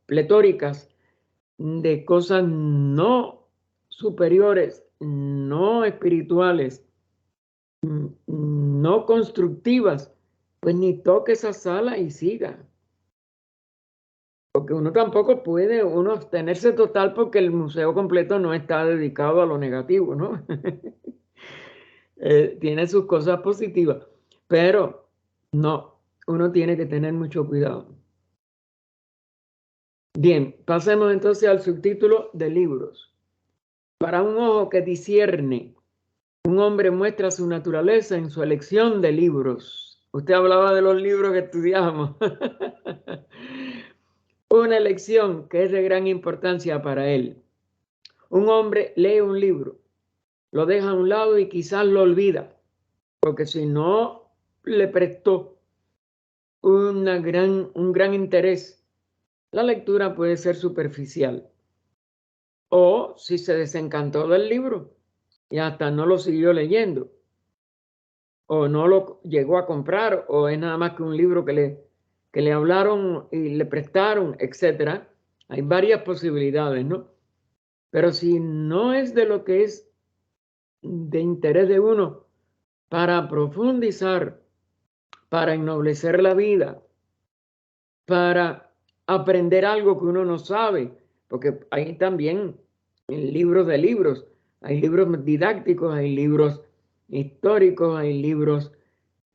A: pletóricas de cosas no superiores, no espirituales, no constructivas, pues ni toque esa sala y siga. Porque uno tampoco puede abstenerse total porque el museo completo no está dedicado a lo negativo, ¿no? Tiene sus cosas positivas, pero no, uno tiene que tener mucho cuidado. Bien, pasemos entonces al subtítulo de libros. Para un ojo que discierne, un hombre muestra su naturaleza en su elección de libros. Usted hablaba de los libros que estudiábamos. Una elección que es de gran importancia para él. Un hombre lee un libro, lo deja a un lado y quizás lo olvida, porque si no le prestó un gran interés, la lectura puede ser superficial. O si se desencantó del libro y hasta no lo siguió leyendo, o no lo llegó a comprar, o es nada más que un libro que le hablaron y le prestaron, etcétera. Hay varias posibilidades, ¿no? Pero si no es de lo que es de interés de uno para profundizar, para ennoblecer la vida, para aprender algo que uno no sabe, porque hay también libros de libros, hay libros didácticos, hay libros históricos, hay libros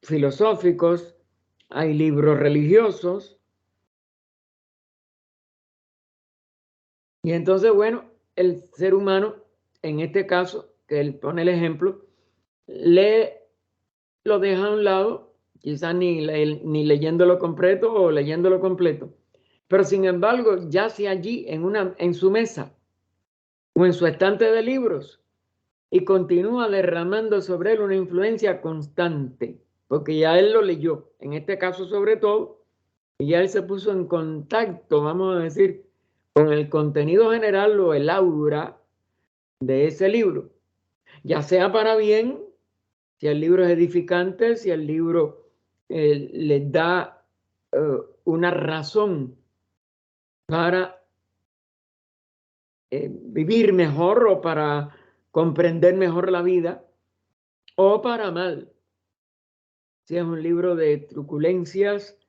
A: filosóficos, hay libros religiosos. Y entonces, bueno, el ser humano, en este caso, que él pone el ejemplo, lo deja a un lado, quizás ni leyéndolo completo o leyéndolo completo, pero sin embargo yace allí en su mesa o en su estante de libros y continúa derramando sobre él una influencia constante, porque ya él lo leyó, en este caso sobre todo, y ya él se puso en contacto, vamos a decir, con el contenido general o el aura de ese libro, ya sea para bien, si el libro es edificante, si el libro les da una razón para vivir mejor o para comprender mejor la vida, o para mal. Si es un libro de truculencias,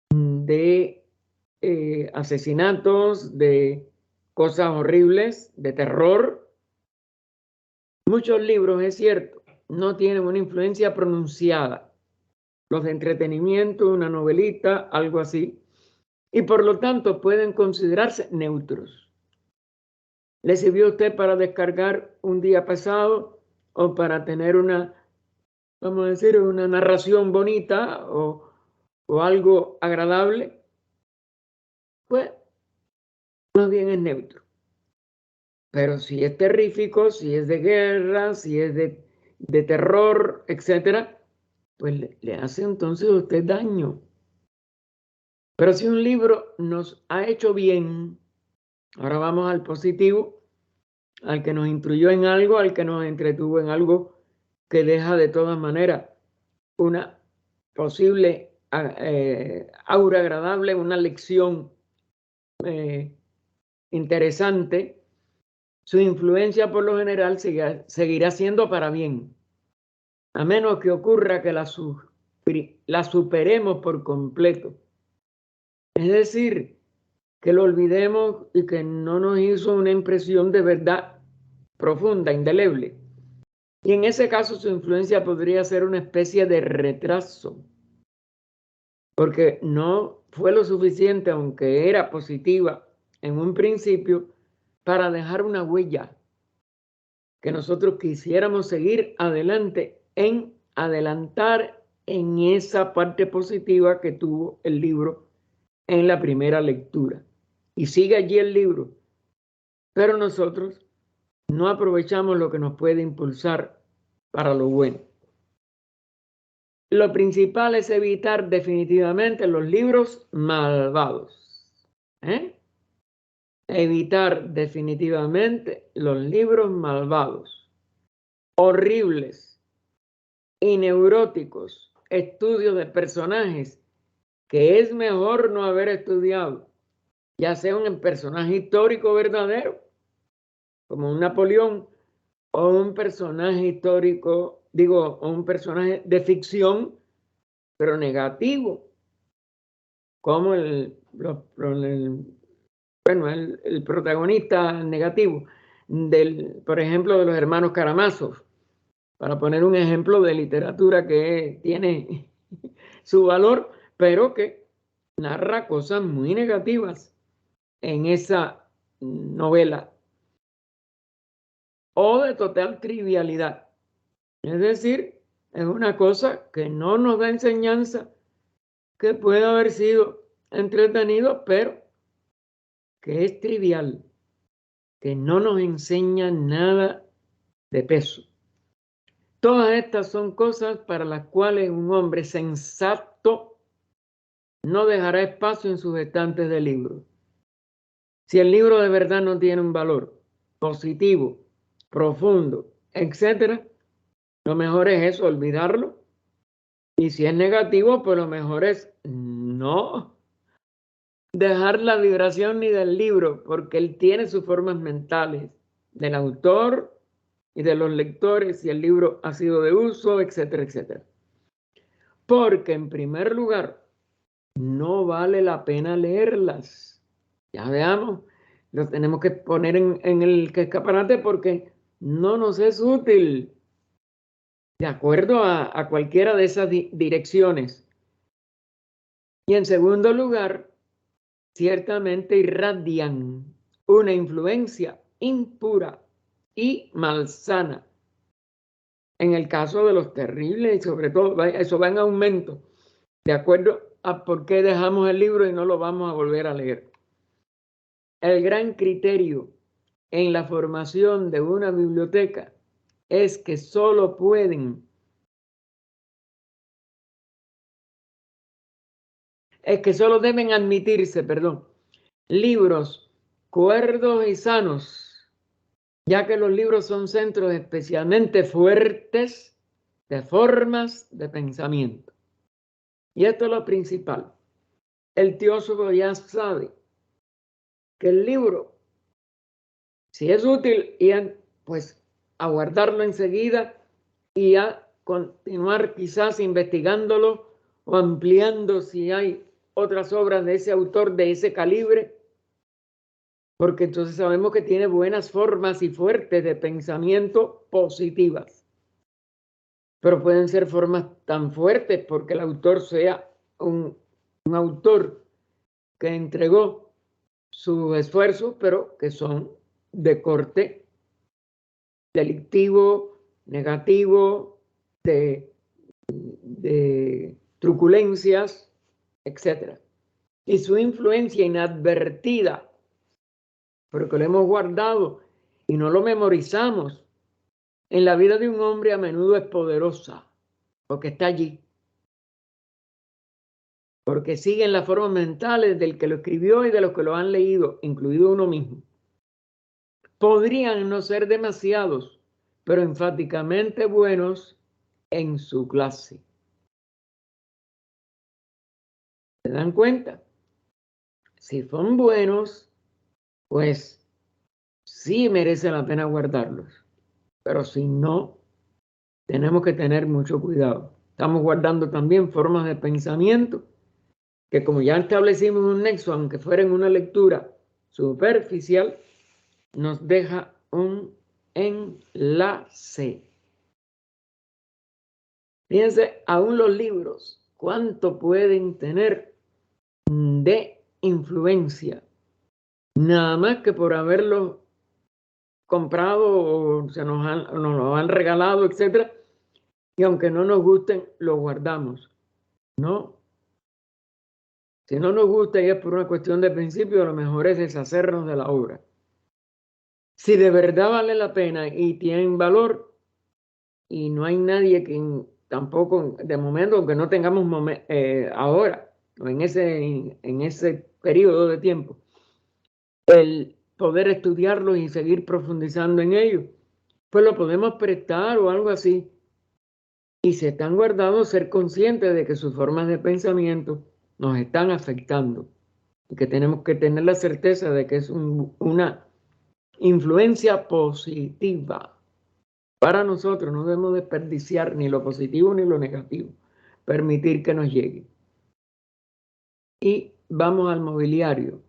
A: de asesinatos, de cosas horribles, de terror. Muchos libros, es cierto, no tienen una influencia pronunciada. Los de entretenimiento, una novelita, algo así. Y por lo tanto pueden considerarse neutros. ¿Le sirvió a usted para descargar un día pasado o para tener una, vamos a decir, una narración bonita o algo agradable? Pues más bien es neutro. Pero si es terrífico, si es de guerra, si es de terror, etcétera, pues le hace entonces a usted daño. Pero si un libro nos ha hecho bien, ahora vamos al positivo, al que nos instruyó en algo, al que nos entretuvo en algo que deja de todas maneras una posible aura agradable, una lección interesante. Su influencia por lo general seguirá siendo para bien, a menos que ocurra que la superemos por completo. Es decir, que lo olvidemos y que no nos hizo una impresión de verdad profunda, indeleble. Y en ese caso su influencia podría ser una especie de retraso, porque no fue lo suficiente, aunque era positiva en un principio, para dejar una huella que nosotros quisiéramos seguir adelante en adelantar en esa parte positiva que tuvo el libro en la primera lectura. Y sigue allí el libro, pero nosotros no aprovechamos lo que nos puede impulsar para lo bueno. Lo principal es evitar definitivamente los libros malvados. Evitar definitivamente los libros malvados, horribles y neuróticos, estudios de personajes que es mejor no haber estudiado, ya sea un personaje histórico verdadero, como un Napoleón, o un personaje histórico, o un personaje de ficción, pero negativo, como el protagonista negativo, por ejemplo, de los hermanos Karamazov, para poner un ejemplo de literatura que tiene su valor, pero que narra cosas muy negativas en esa novela, o de total trivialidad. Es decir, es una cosa que no nos da enseñanza, que puede haber sido entretenido, pero que es trivial, que no nos enseña nada de peso. Todas estas son cosas para las cuales un hombre sensato no dejará espacio en sus estantes de libros. Si el libro de verdad no tiene un valor positivo, profundo, etcétera, lo mejor es eso, olvidarlo. Y si es negativo, pues lo mejor es no dejar la vibración ni del libro, porque él tiene sus formas mentales, del autor y de los lectores, si el libro ha sido de uso, etcétera, etcétera. Porque en primer lugar, no vale la pena leerlas. Ya veamos, lo tenemos que poner en el escaparate porque no nos es útil, de acuerdo a cualquiera de esas direcciones. Y en segundo lugar, ciertamente irradian una influencia impura y malsana. En el caso de los terribles, y sobre todo, eso va en aumento, de acuerdo a por qué dejamos el libro y no lo vamos a volver a leer. El gran criterio en la formación de una biblioteca es que solo deben admitirse, libros cuerdos y sanos, ya que los libros son centros especialmente fuertes de formas de pensamiento. Y esto es lo principal. El teósofo ya sabe que el libro, si es útil, pues a guardarlo enseguida y a continuar quizás investigándolo o ampliando si hay otras obras de ese autor de ese calibre, porque entonces sabemos que tiene buenas formas y fuertes de pensamiento positivas. Pero pueden ser formas tan fuertes porque el autor sea un autor que entregó sus esfuerzos, pero que son de corte delictivo, negativo, de truculencias, etc. Y su influencia inadvertida, porque lo hemos guardado y no lo memorizamos, en la vida de un hombre a menudo es poderosa, porque está allí. Porque siguen las formas mentales del que lo escribió y de los que lo han leído, incluido uno mismo. Podrían no ser demasiados, pero enfáticamente buenos en su clase. ¿Se dan cuenta? Si son buenos, pues sí merece la pena guardarlos. Pero si no, tenemos que tener mucho cuidado. Estamos guardando también formas de pensamiento que, como ya establecimos un nexo, aunque fuera en una lectura superficial, nos deja un enlace. Fíjense, aún los libros, ¿cuánto pueden tener de influencia? Nada más que por haberlos comprado o nos lo han regalado, etc. Y aunque no nos gusten, los guardamos. No. Si no nos gusta y es por una cuestión de principio, lo mejor es deshacernos de la obra. Si de verdad vale la pena y tienen valor, y no hay nadie que tampoco, de momento, aunque no tengamos ahora, o en ese periodo de tiempo, el poder estudiarlos y seguir profundizando en ellos, pues lo podemos prestar o algo así. Y si están guardados, ser conscientes de que sus formas de pensamiento nos están afectando y que tenemos que tener la certeza de que es una influencia positiva para nosotros. No debemos desperdiciar ni lo positivo ni lo negativo, permitir que nos llegue. Y vamos al mobiliario.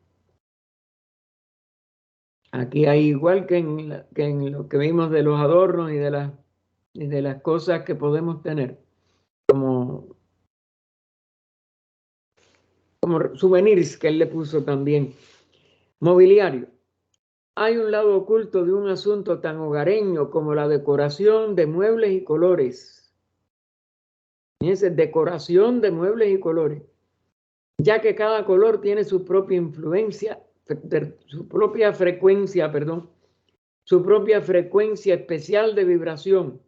A: Aquí hay igual que en lo que vimos de los adornos y de las cosas que podemos tener como souvenirs que él le puso también. Mobiliario. Hay un lado oculto de un asunto tan hogareño como la decoración de muebles y colores. Fíjense, decoración de muebles y colores, ya que cada color tiene su propia influencia, su propia frecuencia, perdón, su propia frecuencia especial de vibración,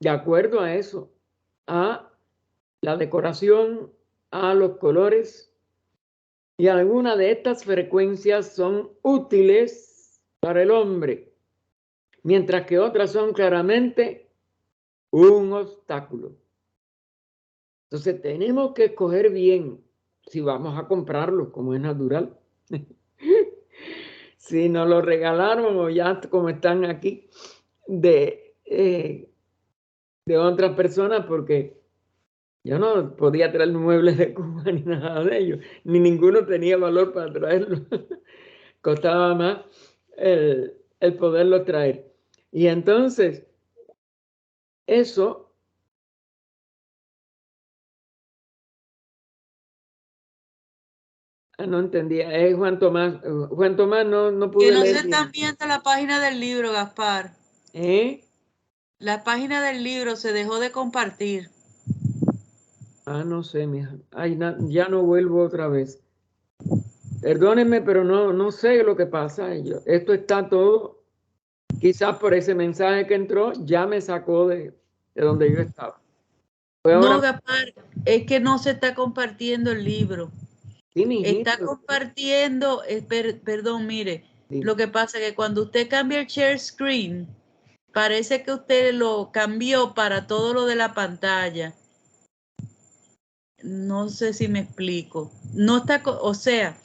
A: de acuerdo a eso, a la decoración, a los colores, y algunas de estas frecuencias son útiles para el hombre, mientras que otras son claramente un obstáculo. Entonces tenemos que escoger bien si vamos a comprarlos, como es natural. Si nos lo regalaron o ya como están aquí de otras personas, porque yo no podía traer muebles de Cuba ni nada de ellos, ni ninguno tenía valor para traerlo. Costaba más el poderlo traer. Y entonces, eso no entendía. Es Juan Tomás. Juan Tomás no pude
E: Que no
A: leer
E: se
A: bien.
E: están viendo la página del libro, Gaspar. La página del libro se dejó de compartir.
A: No sé, mija. Ay, ya no vuelvo otra vez. Perdónenme, pero no sé lo que pasa. Esto está todo, quizás por ese mensaje que entró, ya me sacó de donde yo estaba.
E: No, Gaspar, es que no se está compartiendo el libro.
A: Sí, mijito.
E: Está compartiendo, perdón, mire,
A: Sí.
E: lo que pasa es que cuando usted cambia el share screen, parece que usted lo cambió para todo lo de la pantalla. No sé si me explico. No está, o sea,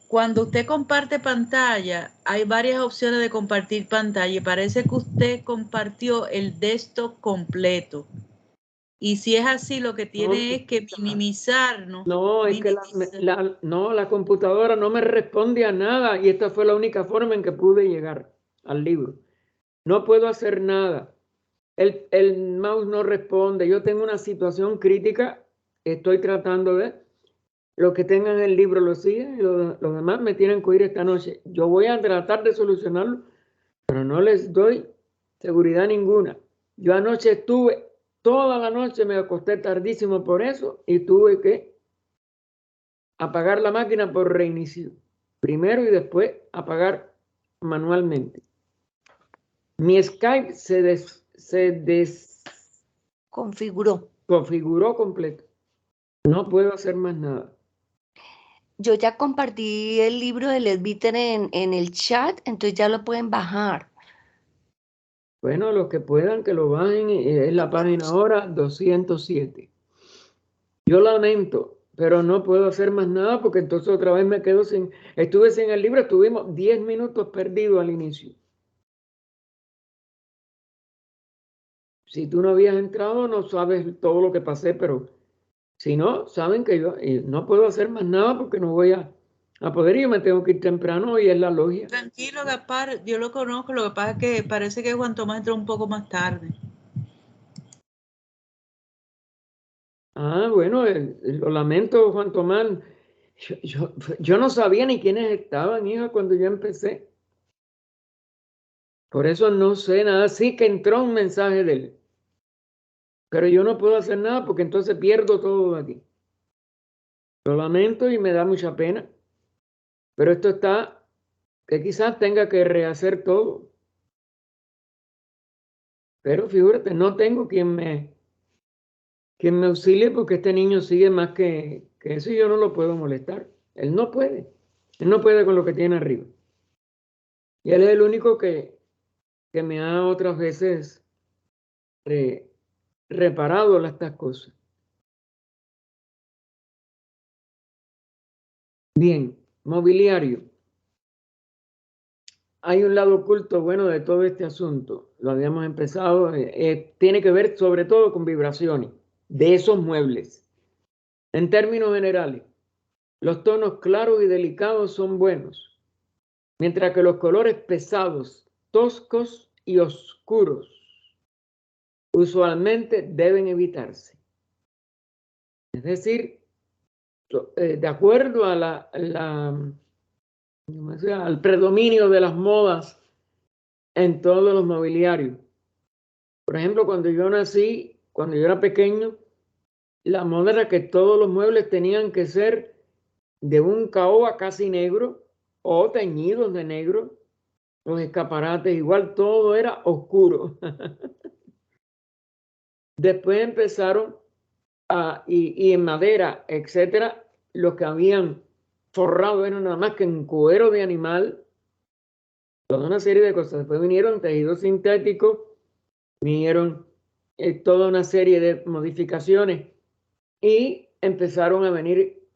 E: cuando usted comparte pantalla, hay varias opciones de compartir pantalla y parece que usted compartió el desktop completo. Y si es así, lo que tiene es que minimizarnos.
A: No, es que la computadora no me responde a nada y esta fue la única forma en que pude llegar al libro. No puedo hacer nada. El mouse no responde. Yo tengo una situación crítica. Estoy tratando de... Los que tengan el libro lo siguen y los demás me tienen que oír esta noche. Yo voy a tratar de solucionarlo, pero no les doy seguridad ninguna. Yo anoche estuve, toda la noche me acosté tardísimo por eso y tuve que apagar la máquina por reinicio. Primero y después apagar manualmente. Mi Skype se
C: Configuró.
A: configuró completo. No puedo hacer más nada.
C: Yo ya compartí el libro de Les Bitter en el chat, entonces ya lo pueden bajar.
A: Bueno, los que puedan que lo bajen, es la página ahora 207. Yo lamento, pero no puedo hacer más nada porque entonces otra vez me quedo estuve sin el libro, estuvimos 10 minutos perdidos al inicio. Si tú no habías entrado, no sabes todo lo que pasé, pero si no, saben que yo no puedo hacer más nada porque no voy a poder ir, me tengo que ir temprano y es la logia.
E: Tranquilo, Gaspar, yo lo conozco, lo que pasa es que parece que Juan Tomás entró un poco más tarde.
A: Bueno, lo lamento, Juan Tomás. Yo no sabía ni quiénes estaban, hija, cuando yo empecé. Por eso no sé nada. Sí que entró un mensaje de él. Pero yo no puedo hacer nada porque entonces pierdo todo de aquí. Lo lamento y me da mucha pena. Pero esto está, que quizás tenga que rehacer todo. Pero figúrate, no tengo quien me auxilie porque este niño sigue más que eso y yo no lo puedo molestar. Él no puede. Él no puede con lo que tiene arriba. Y él es el único que me ha otras veces reparado estas cosas. Bien, mobiliario. Hay un lado oculto bueno de todo este asunto. Lo habíamos empezado. Tiene que ver sobre todo con vibraciones de esos muebles. En términos generales, los tonos claros y delicados son buenos, mientras que los colores pesados, toscos y oscuros usualmente deben evitarse. Es decir, de acuerdo a al predominio de las modas en todos los mobiliarios. Por ejemplo, cuando yo nací, cuando yo era pequeño, la moda era que todos los muebles tenían que ser de un caoba casi negro o teñidos de negro. Los escaparates, igual todo era oscuro. Después empezaron y en madera, etcétera, los que habían forrado eran nada más que en cuero de animal, toda una serie de cosas. Después vinieron tejidos sintéticos, vinieron toda una serie de modificaciones y empezaron a venir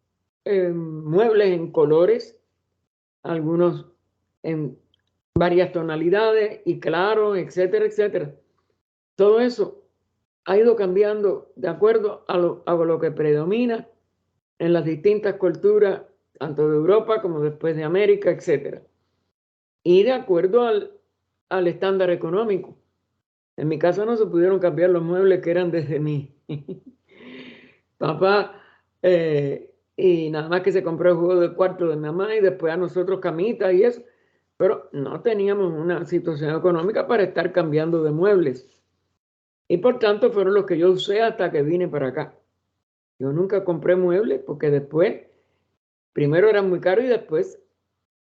A: muebles en colores, algunos en varias tonalidades y claros, etcétera, etcétera. Todo eso ha ido cambiando de acuerdo a lo que predomina en las distintas culturas, tanto de Europa como después de América, etcétera. Y de acuerdo al estándar económico. En mi casa no se pudieron cambiar los muebles que eran desde mi papá, y nada más que se compró el juego de cuarto de mi mamá y después a nosotros camitas y eso, pero no teníamos una situación económica para estar cambiando de muebles. Y por tanto fueron los que yo usé hasta que vine para acá. Yo nunca compré muebles porque después, primero eran muy caros y después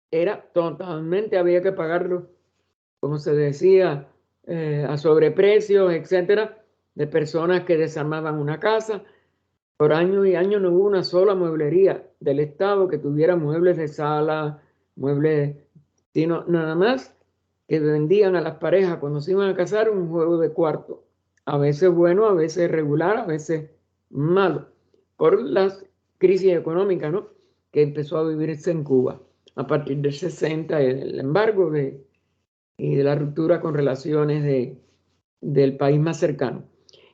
A: era totalmente, había que pagarlo, como se decía, a sobreprecios, etcétera, de personas que desarmaban una casa. Por años y años no hubo una sola mueblería del Estado que tuviera muebles de sala, muebles, sino nada más que vendían a las parejas cuando se iban a casar un juego de cuarto. A veces bueno, a veces regular, a veces malo, por las crisis económicas, ¿no?, que empezó a vivirse en Cuba a partir del 60, el embargo y de la ruptura con relaciones del país más cercano.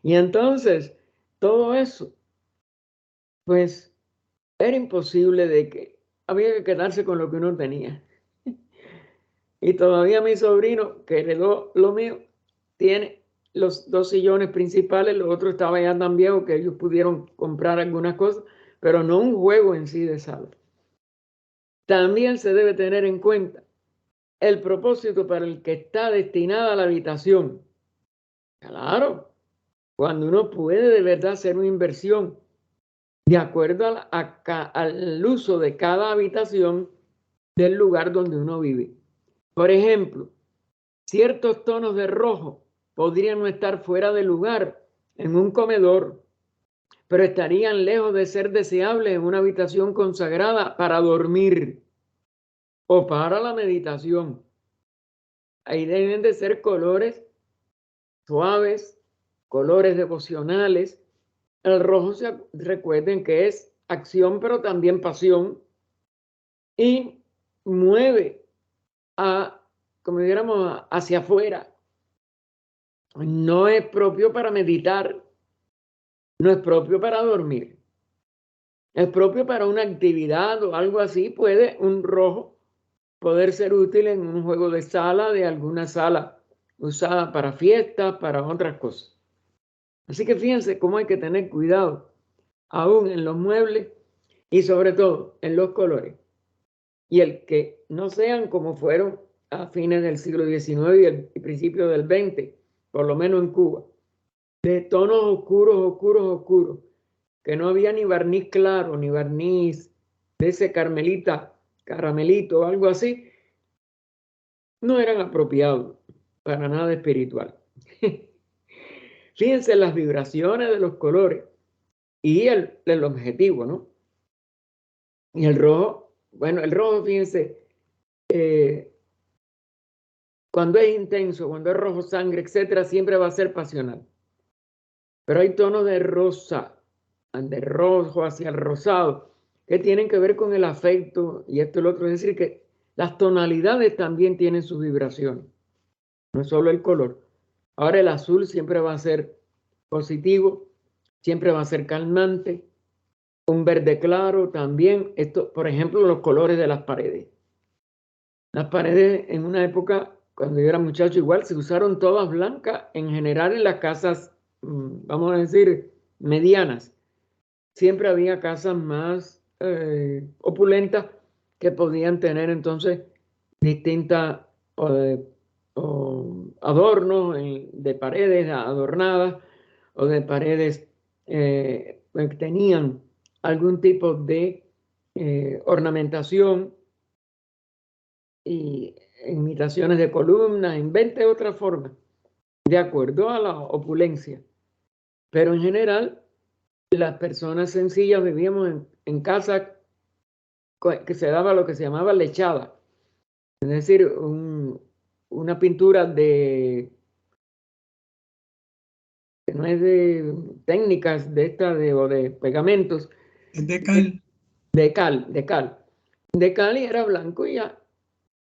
A: Y entonces, todo eso, pues, era imposible de que había que quedarse con lo que uno tenía. Y todavía mi sobrino, que heredó lo mío, tiene los 2 sillones principales, los otros estaban ya tan viejos que ellos pudieron comprar algunas cosas, pero no un juego en sí de sala. También se debe tener en cuenta el propósito para el que está destinada la habitación. Claro, cuando uno puede de verdad hacer una inversión de acuerdo al uso de cada habitación del lugar donde uno vive. Por ejemplo, ciertos tonos de rojo podrían no estar fuera de lugar en un comedor, pero estarían lejos de ser deseables en una habitación consagrada para dormir o para la meditación. Ahí deben de ser colores suaves, colores devocionales. El rojo, recuerden que es acción, pero también pasión, y mueve como dijéramos, hacia afuera. No es propio para meditar, no es propio para dormir, es propio para una actividad o algo así. Puede un rojo poder ser útil en un juego de sala, de alguna sala usada para fiestas, para otras cosas. Así que fíjense cómo hay que tener cuidado aún en los muebles y sobre todo en los colores. Y el que no sean como fueron a fines del siglo XIX y el principio del XX, por lo menos en Cuba, de tonos oscuros, oscuros, oscuros, que no había ni barniz claro, ni barniz de ese caramelito o algo así, no eran apropiados para nada espiritual. Fíjense las vibraciones de los colores y el objetivo, ¿no? Y el rojo, bueno, el rojo, fíjense, cuando es intenso, cuando es rojo sangre, etcétera, siempre va a ser pasional. Pero hay tonos de rosa, de rojo hacia el rosado, que tienen que ver con el afecto y esto y lo otro. Es decir, que las tonalidades también tienen sus vibraciones, no es solo el color. Ahora el azul siempre va a ser positivo, siempre va a ser calmante. Un verde claro también. Esto, por ejemplo, los colores de las paredes. Las paredes en una época, cuando yo era muchacho, igual se usaron todas blancas, en general en las casas, vamos a decir, medianas. Siempre había casas más opulentas que podían tener entonces distintas adornos de paredes adornadas o de paredes tenían algún tipo de ornamentación y imitaciones de columnas, en 20 otras formas, de acuerdo a la opulencia. Pero en general, las personas sencillas vivíamos en casas que se daba lo que se llamaba lechada, es decir, una pintura que no es de técnicas de estas o de pegamentos.
G: Es de cal.
A: De cal y era blanco y ya.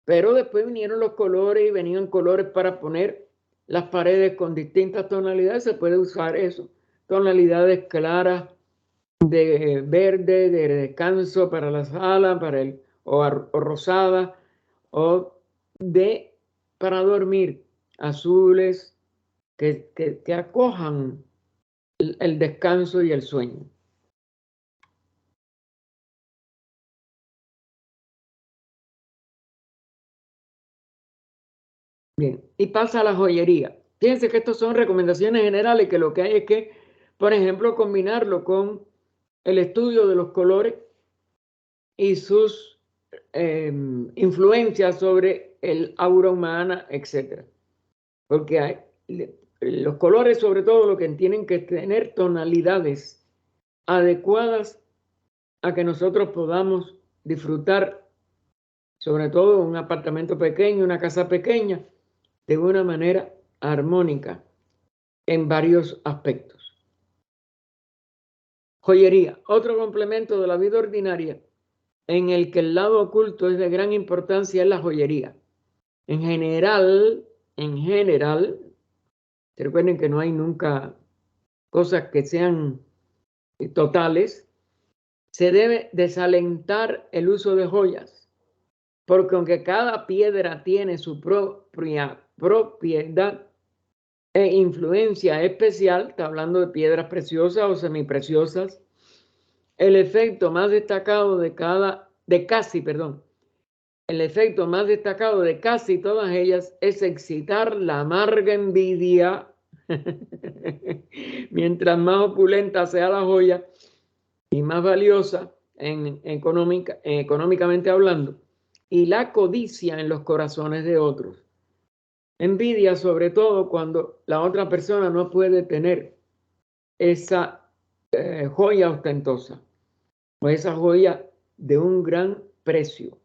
A: Pero después vinieron los colores y venían colores para poner las paredes con distintas tonalidades. Se puede usar eso. Tonalidades claras de verde, de descanso para la sala, o rosada, o para dormir, azules, que acojan el descanso y el sueño. Bien, y pasa a la joyería. Fíjense que estas son recomendaciones generales, que lo que hay es que, por ejemplo, combinarlo con el estudio de los colores y sus influencias sobre el aura humana, etc. Porque los colores, sobre todo, lo que tienen que tener tonalidades adecuadas a que nosotros podamos disfrutar, sobre todo un apartamento pequeño, una casa pequeña, de una manera armónica en varios aspectos. Joyería, otro complemento de la vida ordinaria en el que el lado oculto es de gran importancia, es la joyería. En general, recuerden que no hay nunca cosas que sean totales, se debe desalentar el uso de joyas, porque aunque cada piedra tiene su propia propiedad e influencia especial, está hablando de piedras preciosas o semipreciosas, el efecto más destacado de casi todas ellas es excitar la amarga envidia. Mientras más opulenta sea la joya y más valiosa económicamente hablando, y la codicia en los corazones de otros. Envidia sobre todo cuando la otra persona no puede tener esa joya ostentosa o esa joya de un gran precio.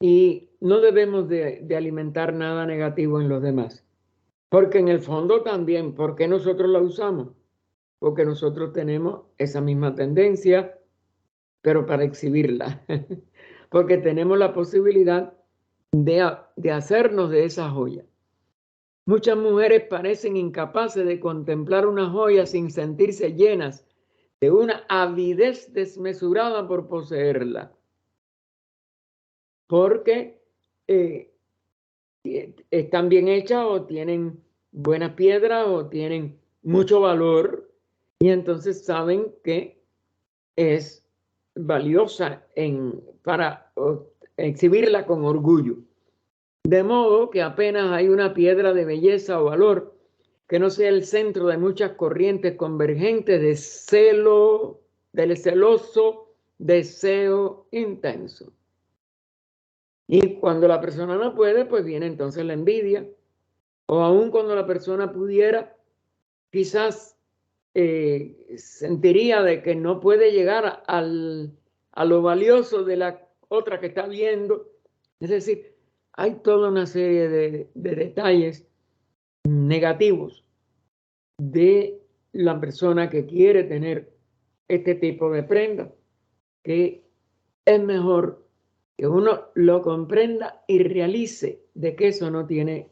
A: Y no debemos de alimentar nada negativo en los demás, porque en el fondo también, ¿por qué nosotros la usamos? Porque nosotros tenemos esa misma tendencia, pero para exhibirla, porque tenemos la posibilidad de hacernos de esa joya. Muchas mujeres parecen incapaces de contemplar una joya sin sentirse llenas de una avidez desmesurada por poseerla, porque están bien hechas o tienen buenas piedras o tienen mucho valor y entonces saben que es valiosa para exhibirla con orgullo. De modo que apenas hay una piedra de belleza o valor que no sea el centro de muchas corrientes convergentes del celoso deseo intenso. Y cuando la persona no puede, pues viene entonces la envidia. O aun cuando la persona pudiera, quizás sentiría de que no puede llegar a lo valioso de la otra que está viendo. Es decir, hay toda una serie de detalles negativos de la persona que quiere tener este tipo de prenda, que es mejor que uno lo comprenda y realice de que eso no tiene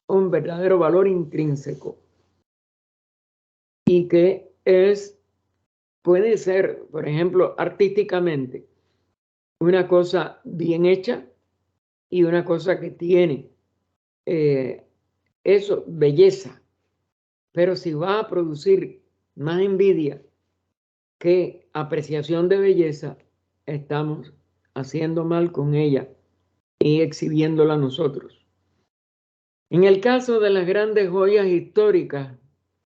A: un verdadero valor intrínseco y que puede ser, por ejemplo, artísticamente, una cosa bien hecha y una cosa que tiene belleza, pero si va a producir más envidia que apreciación de belleza, estamos haciendo mal con ella y exhibiéndola nosotros. En el caso de las grandes joyas históricas,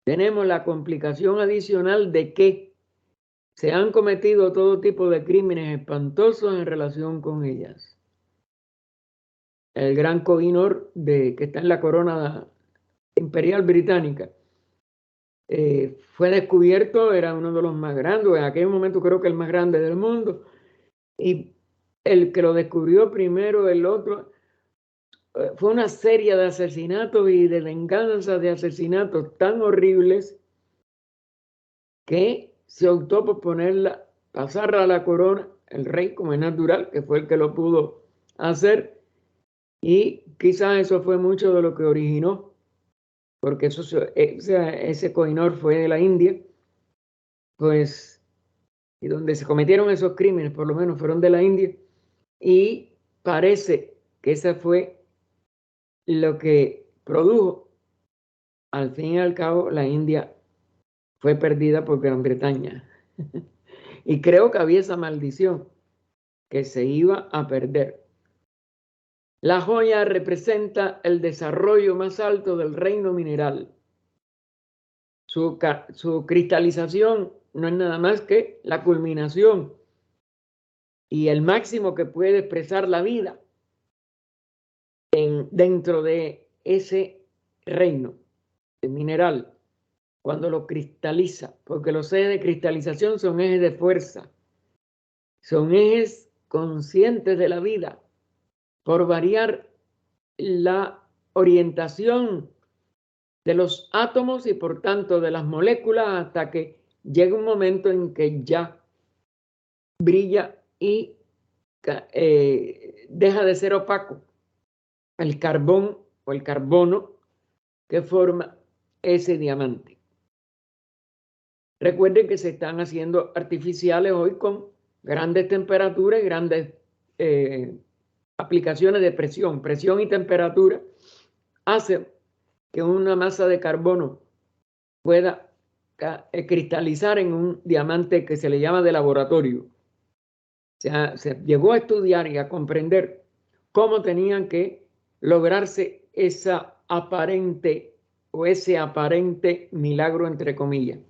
A: tenemos la complicación adicional de que se han cometido todo tipo de crímenes espantosos en relación con ellas. El gran Kohinoor que está en la corona imperial británica fue descubierto, era uno de los más grandes, en aquel momento creo que el más grande del mundo, y el que lo descubrió primero, el otro, fue una serie de asesinatos y de venganzas de asesinatos tan horribles que se optó por pasarla a la corona, el rey, como es natural, que fue el que lo pudo hacer, y quizás eso fue mucho de lo que originó, porque ese Kohinoor fue de la India, pues, y donde se cometieron esos crímenes, por lo menos fueron de la India, y parece que esa fue lo que produjo, al fin y al cabo, la India fue perdida por Gran Bretaña. Y creo que había esa maldición que se iba a perder. La joya representa el desarrollo más alto del reino mineral. Su cristalización no es nada más que la culminación y el máximo que puede expresar la vida dentro de ese reino mineral, cuando lo cristaliza, porque los ejes de cristalización son ejes de fuerza, son ejes conscientes de la vida, por variar la orientación de los átomos y por tanto de las moléculas, hasta que llega un momento en que ya brilla y deja de ser opaco el carbón o el carbono que forma ese diamante. Recuerden que se están haciendo artificiales hoy con grandes temperaturas y grandes aplicaciones de presión. Presión y temperatura hacen que una masa de carbono pueda cristalizar en un diamante que se le llama de laboratorio. Se llegó a estudiar y a comprender cómo tenían que lograrse esa aparente o ese aparente milagro, entre comillas.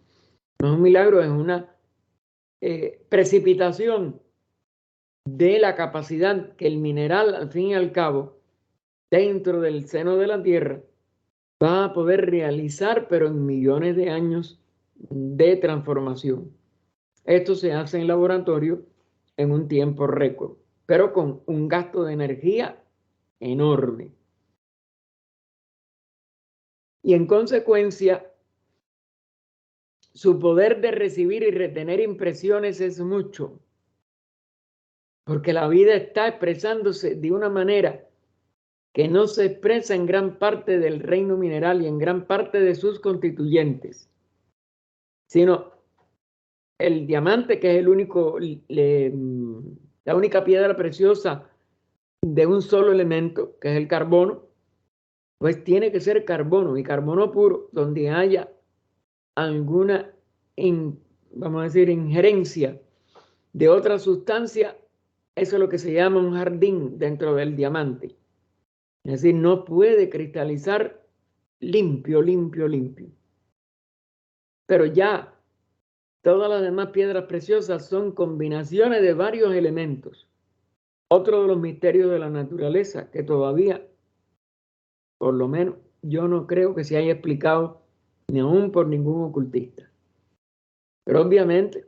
A: No es un milagro, es una precipitación de la capacidad que el mineral, al fin y al cabo, dentro del seno de la Tierra, va a poder realizar, pero en millones de años de transformación. Esto se hace en laboratorio en un tiempo récord, pero con un gasto de energía enorme. Y en consecuencia, su poder de recibir y retener impresiones es mucho, porque la vida está expresándose de una manera que no se expresa en gran parte del reino mineral y en gran parte de sus constituyentes, sino el diamante, que es el único, la única piedra preciosa de un solo elemento, que es el carbono, pues tiene que ser carbono, y carbono puro, donde haya alguna, vamos a decir, injerencia de otra sustancia, eso es lo que se llama un jardín dentro del diamante. Es decir, no puede cristalizar limpio. Pero ya todas las demás piedras preciosas son combinaciones de varios elementos. Otro de los misterios de la naturaleza que todavía, por lo menos, yo no creo que se haya explicado ni aún por ningún ocultista. Pero obviamente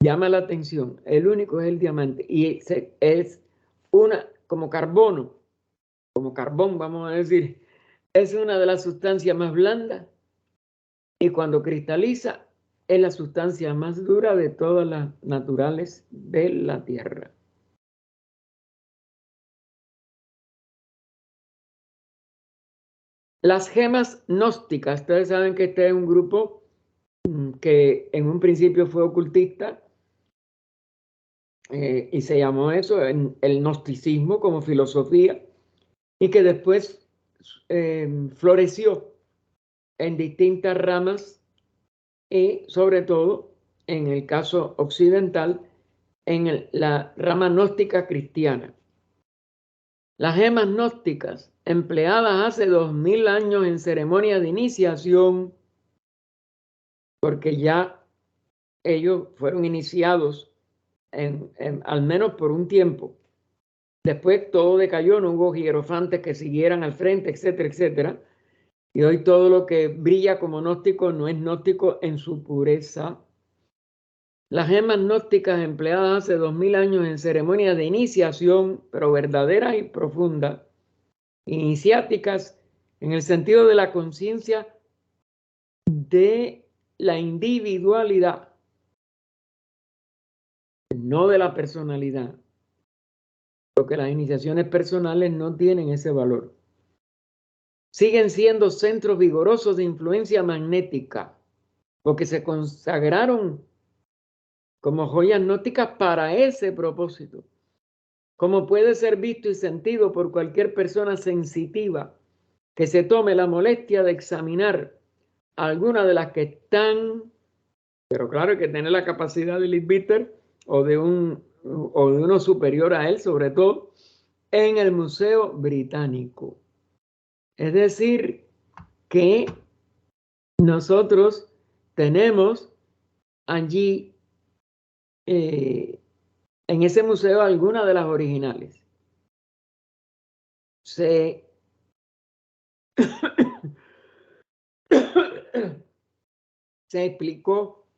A: llama la atención. El único es el diamante y es como carbón, vamos a decir, es una de las sustancias más blandas y cuando cristaliza es la sustancia más dura de todas las naturales de la Tierra. Las gemas gnósticas, ustedes saben que este es un grupo que en un principio fue ocultista y se llamó eso el gnosticismo como filosofía y que después floreció en distintas ramas y sobre todo en el caso occidental en la rama gnóstica cristiana. Las gemas gnósticas empleadas hace 2000 años en ceremonias de iniciación porque ya ellos fueron iniciados al menos por un tiempo. Después todo decayó, no hubo hierofantes que siguieran al frente, etcétera, etcétera. Y hoy todo lo que brilla como gnóstico no es gnóstico en su pureza. Las gemas gnósticas empleadas hace 2000 años en ceremonias de iniciación, pero verdaderas y profundas, iniciáticas en el sentido de la conciencia de la individualidad, no de la personalidad, porque las iniciaciones personales no tienen ese valor. Siguen siendo centros vigorosos de influencia magnética, porque se consagraron como joyas gnósticas para ese propósito, como puede ser visto y sentido por cualquier persona sensitiva que se tome la molestia de examinar alguna de las que están, pero claro, hay que tener la capacidad de Leadbeater o de uno superior a él, sobre todo, en el Museo Británico. Es decir, que nosotros tenemos allí en ese museo algunas de las originales. Se explicó,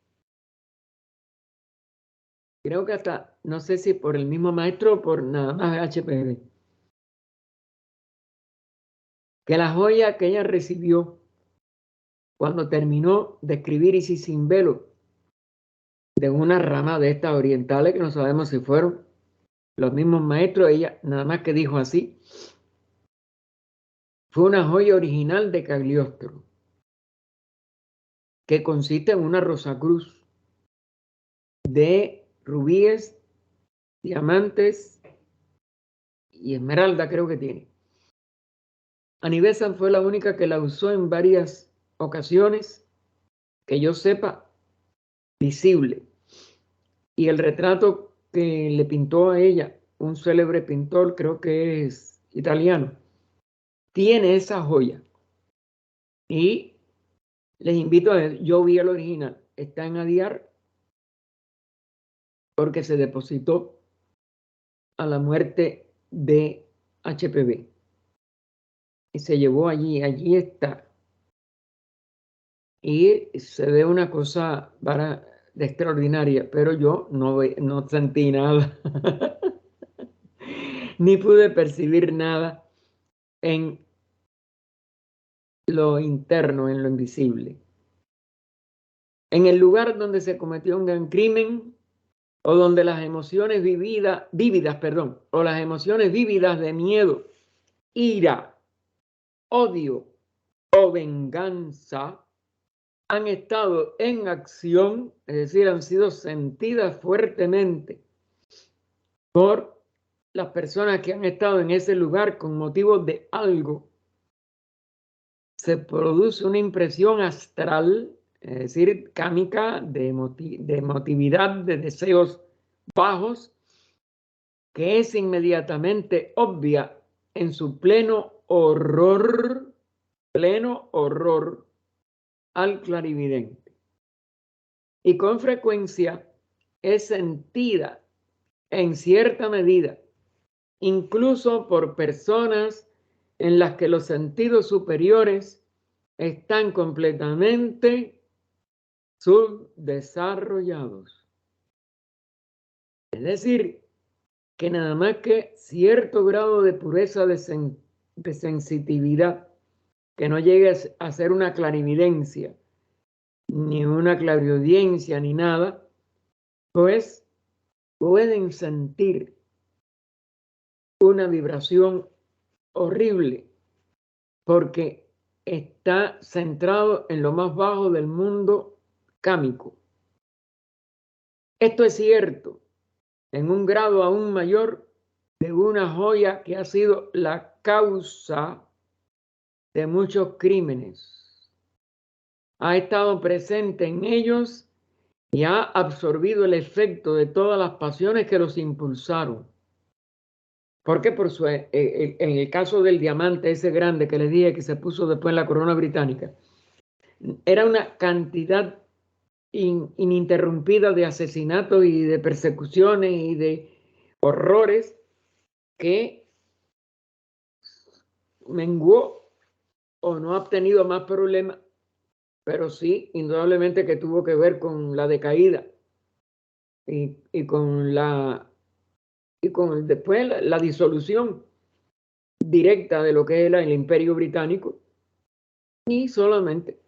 A: creo que hasta, no sé si por el mismo maestro o por nada más HPV, que la joya que ella recibió cuando terminó de escribir Isis sin velo, de una rama de estas orientales, que no sabemos si fueron los mismos maestros, ella nada más que dijo así, fue una joya original de Cagliostro, que consiste en una rosacruz de rubíes, diamantes y esmeralda, creo que tiene. Anibesan fue la única que la usó en varias ocasiones, que yo sepa, visible. Y el retrato que le pintó a ella un célebre pintor, creo que es italiano, tiene esa joya. Y les invito a ver, yo vi el original, está en Adiar, porque se depositó a la muerte de HPV. Y se llevó allí está. Y se ve una cosa de extraordinaria, pero yo no sentí nada, ni pude percibir nada en lo interno, en lo invisible. En el lugar donde se cometió un gran crimen, o donde las emociones vívidas, o las emociones vívidas de miedo, ira, odio o venganza han estado en acción, es decir, han sido sentidas fuertemente por las personas que han estado en ese lugar con motivo de algo, se produce una impresión astral, es decir, cámica, de emotividad, de deseos bajos, que es inmediatamente obvia en su pleno horror al clarividente. Y con frecuencia es sentida en cierta medida, incluso por personas en las que los sentidos superiores están completamente subdesarrollados. Es decir, que nada más que cierto grado de pureza de sensitividad, que no llegue a ser una clarividencia, ni una clariaudiencia, ni nada, pues pueden sentir una vibración horrible, porque está centrado en lo más bajo del mundo cámico. Esto es cierto en un grado aún mayor de una joya que ha sido la causa de muchos crímenes. Ha estado presente en ellos y ha absorbido el efecto de todas las pasiones que los impulsaron. Porque en el caso del diamante ese grande que les dije que se puso después en la corona británica, era una cantidad ininterrumpida de asesinatos y de persecuciones y de horrores que menguó o no ha obtenido más problemas, pero sí, indudablemente que tuvo que ver con la decaída y con después la disolución directa de lo que era el Imperio Británico, y solamente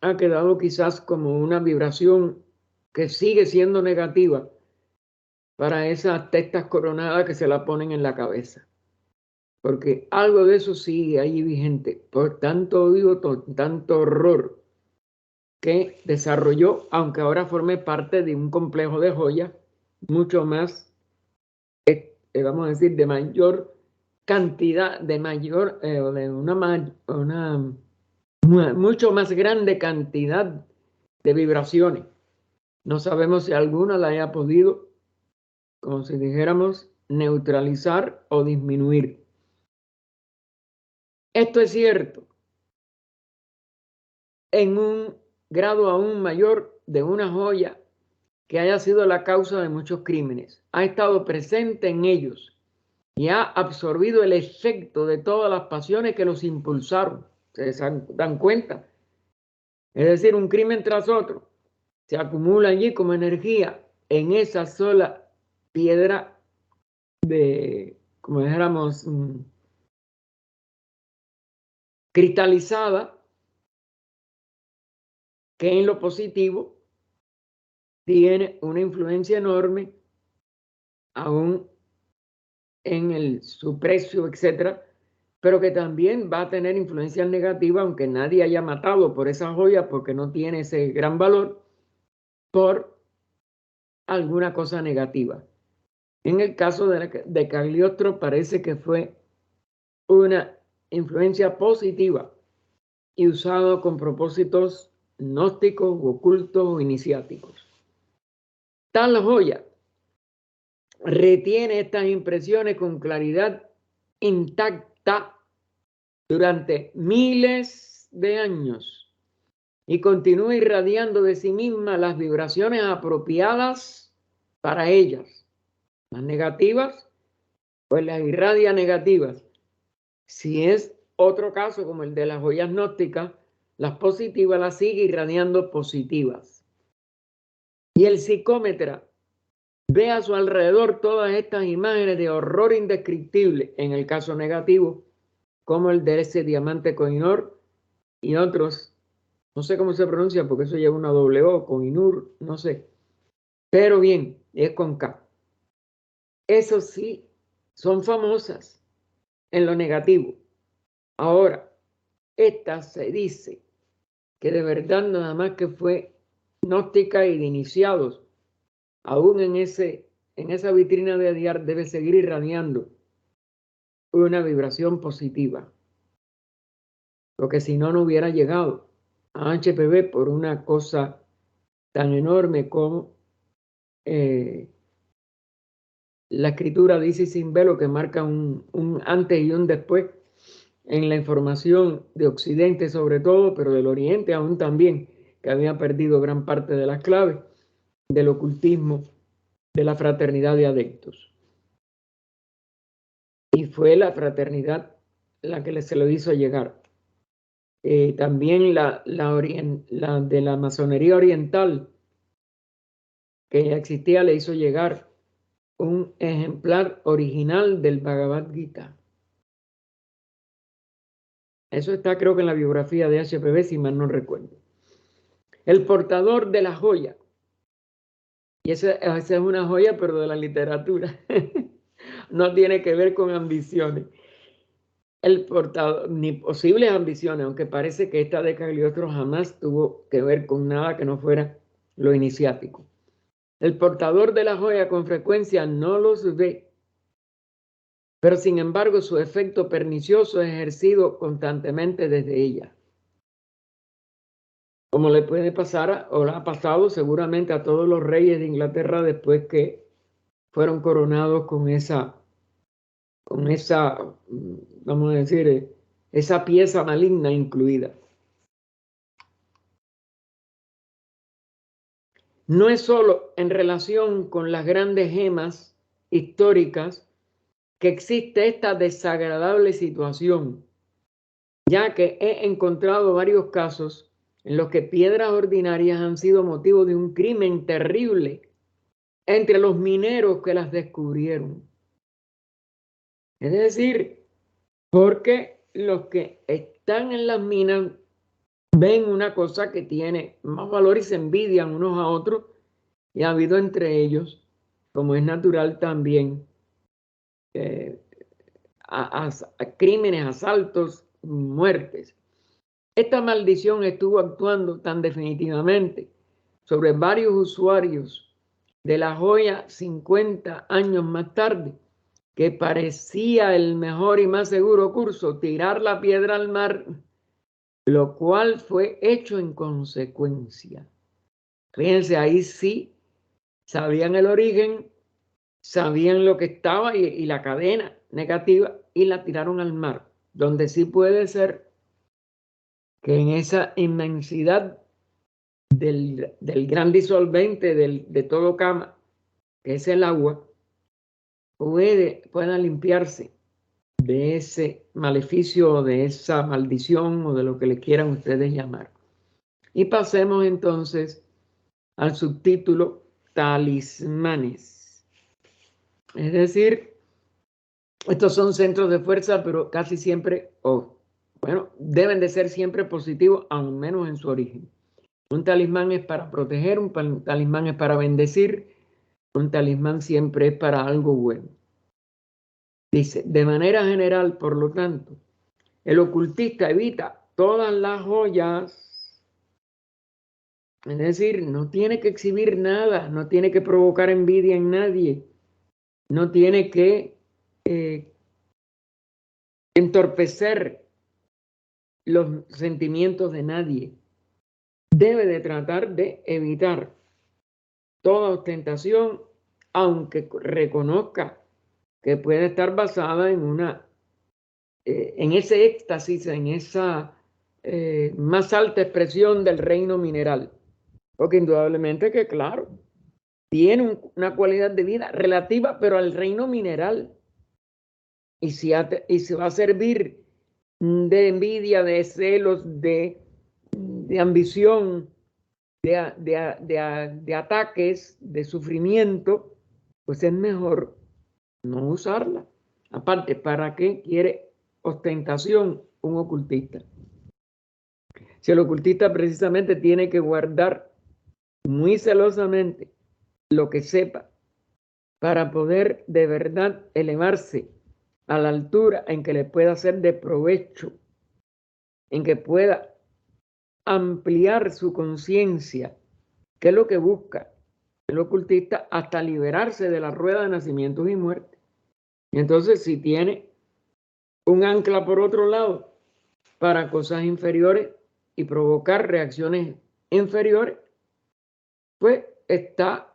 A: ha quedado quizás como una vibración que sigue siendo negativa para esas testas coronadas que se la ponen en la cabeza. Porque algo de eso sigue ahí vigente, por tanto odio, tanto horror que desarrolló, aunque ahora forme parte de un complejo de joyas mucho más, vamos a decir, de mayor cantidad, de mayor, de una mucho más grande cantidad de vibraciones. No sabemos si alguna la haya podido, como si dijéramos, neutralizar o disminuir. Esto es cierto en un grado aún mayor de una joya que haya sido la causa de muchos crímenes. Ha estado presente en ellos y ha absorbido el efecto de todas las pasiones que los impulsaron. ¿Se dan cuenta? Es decir, un crimen tras otro se acumula allí como energía en esa sola piedra de, como dijéramos, cristalizada, que en lo positivo tiene una influencia enorme aún en su precio, etcétera, pero que también va a tener influencias negativas, aunque nadie haya matado por esa joya porque no tiene ese gran valor, por alguna cosa negativa. En el caso de Cagliostro parece que fue una influencia positiva y usado con propósitos gnósticos, ocultos o iniciáticos. Tal joya retiene estas impresiones con claridad intacta durante miles de años y continúa irradiando de sí misma las vibraciones apropiadas para ellas. Las negativas, pues las irradia negativas. Si es otro caso como el de las joyas gnósticas, las positivas las sigue irradiando positivas. Y el psicómetra ve a su alrededor todas estas imágenes de horror indescriptible, en el caso negativo, como el de ese diamante Koh-i-Noor y otros, no sé cómo se pronuncia porque eso lleva una doble O, Koh-i-Noor, no sé, pero bien, es con K. Eso sí, son famosas en lo negativo. Ahora, esta se dice que de verdad nada más que fue gnóstica y de iniciados, aún en esa vitrina de Adiar debe seguir irradiando una vibración positiva, porque si no, no hubiera llegado a HPV por una cosa tan enorme como la escritura dice sin velo, que marca un antes y un después en la información de Occidente sobre todo, pero del Oriente aún también, que había perdido gran parte de las claves del ocultismo de la fraternidad de adeptos. Y fue la fraternidad la que se lo hizo llegar. También la de la masonería oriental, que ya existía, le hizo llegar un ejemplar original del Bhagavad Gita. Eso está, creo que en la biografía de HPV, si mal no recuerdo. El portador de la joya. Y esa es una joya, pero de la literatura. No tiene que ver con ambiciones. El portador, ni posibles ambiciones, aunque parece que esta de Cagliostro jamás tuvo que ver con nada que no fuera lo iniciático. El portador de la joya con frecuencia no los ve, pero sin embargo su efecto pernicioso es ejercido constantemente desde ella. Como le puede pasar, o le ha pasado seguramente a todos los reyes de Inglaterra después que fueron coronados con esa, vamos a decir, esa pieza maligna incluida. no es solo en relación con las grandes gemas históricas que existe esta desagradable situación, ya que he encontrado varios casos en los que piedras ordinarias han sido motivo de un crimen terrible entre los mineros que las descubrieron. Es decir, porque los que están en las minas ven una cosa que tiene más valor y se envidian unos a otros, y ha habido entre ellos, como es natural también, crímenes, asaltos, muertes. Esta maldición estuvo actuando tan definitivamente sobre varios usuarios de La Joya 50 años más tarde, que parecía el mejor y más seguro curso tirar la piedra al mar, lo cual fue hecho en consecuencia. Fíjense, ahí sí sabían el origen, sabían lo que estaba y la cadena negativa, y la tiraron al mar, donde sí puede ser que en esa inmensidad del gran disolvente de todo Kama, que es el agua, pueda limpiarse de ese maleficio, de esa maldición o de lo que le quieran ustedes llamar. Y pasemos entonces al subtítulo talismanes. Es decir, estos son centros de fuerza, pero casi siempre, deben de ser siempre positivos, aun menos en su origen. Un talismán es para proteger, un talismán es para bendecir, un talismán siempre es para algo bueno. Dice, de manera general, por lo tanto, el ocultista evita todas las joyas. Es decir, no tiene que exhibir nada, no tiene que provocar envidia en nadie, no tiene que entorpecer los sentimientos de nadie. Debe de tratar de evitar toda ostentación, aunque reconozca que puede estar basada en ese éxtasis, en esa más alta expresión del reino mineral. Porque indudablemente que, claro, tiene una cualidad de vida relativa, pero al reino mineral. Y si va a servir de envidia, de celos, de ambición, de ataques, de sufrimiento, pues es mejor no usarla. Aparte, ¿para qué quiere ostentación un ocultista? Si el ocultista precisamente tiene que guardar muy celosamente lo que sepa para poder de verdad elevarse a la altura en que le pueda ser de provecho, en que pueda ampliar su conciencia, que es lo que busca el ocultista, hasta liberarse de la rueda de nacimientos y muerte. Y entonces, si tiene un ancla por otro lado para cosas inferiores y provocar reacciones inferiores, pues está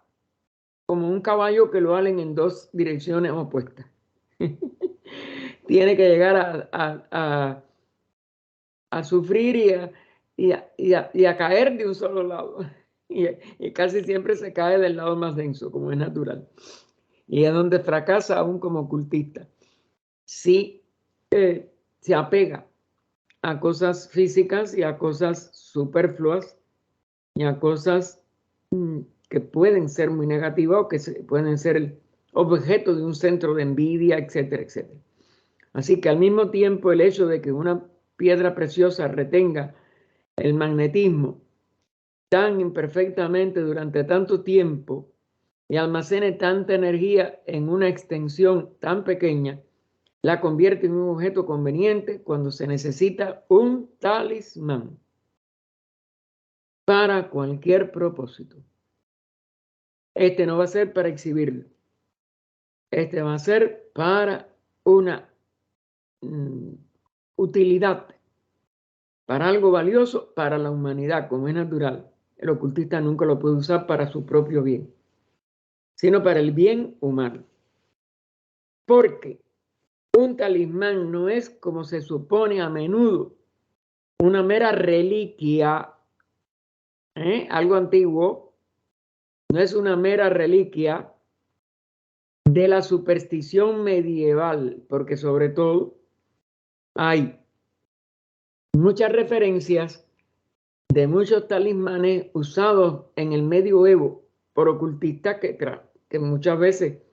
A: como un caballo que lo halen en dos direcciones opuestas. Tiene que llegar a sufrir y a caer de un solo lado. Y casi siempre se cae del lado más denso, como es natural. Y es donde fracasa aún como ocultista. Si se apega a cosas físicas y a cosas superfluas y a cosas que pueden ser muy negativas o que pueden ser el objeto de un centro de envidia, etcétera, etcétera. Así que al mismo tiempo el hecho de que una piedra preciosa retenga el magnetismo tan imperfectamente durante tanto tiempo y almacene tanta energía en una extensión tan pequeña, la convierte en un objeto conveniente cuando se necesita un talismán para cualquier propósito. Este no va a ser para exhibirlo. Este va a ser para una utilidad, para algo valioso para la humanidad, como es natural. El ocultista nunca lo puede usar para su propio bien, sino para el bien humano. Porque un talismán no es, como se supone a menudo, una mera reliquia, algo antiguo, no es una mera reliquia de la superstición medieval, porque sobre todo hay muchas referencias de muchos talismanes usados en el medioevo por ocultistas que muchas veces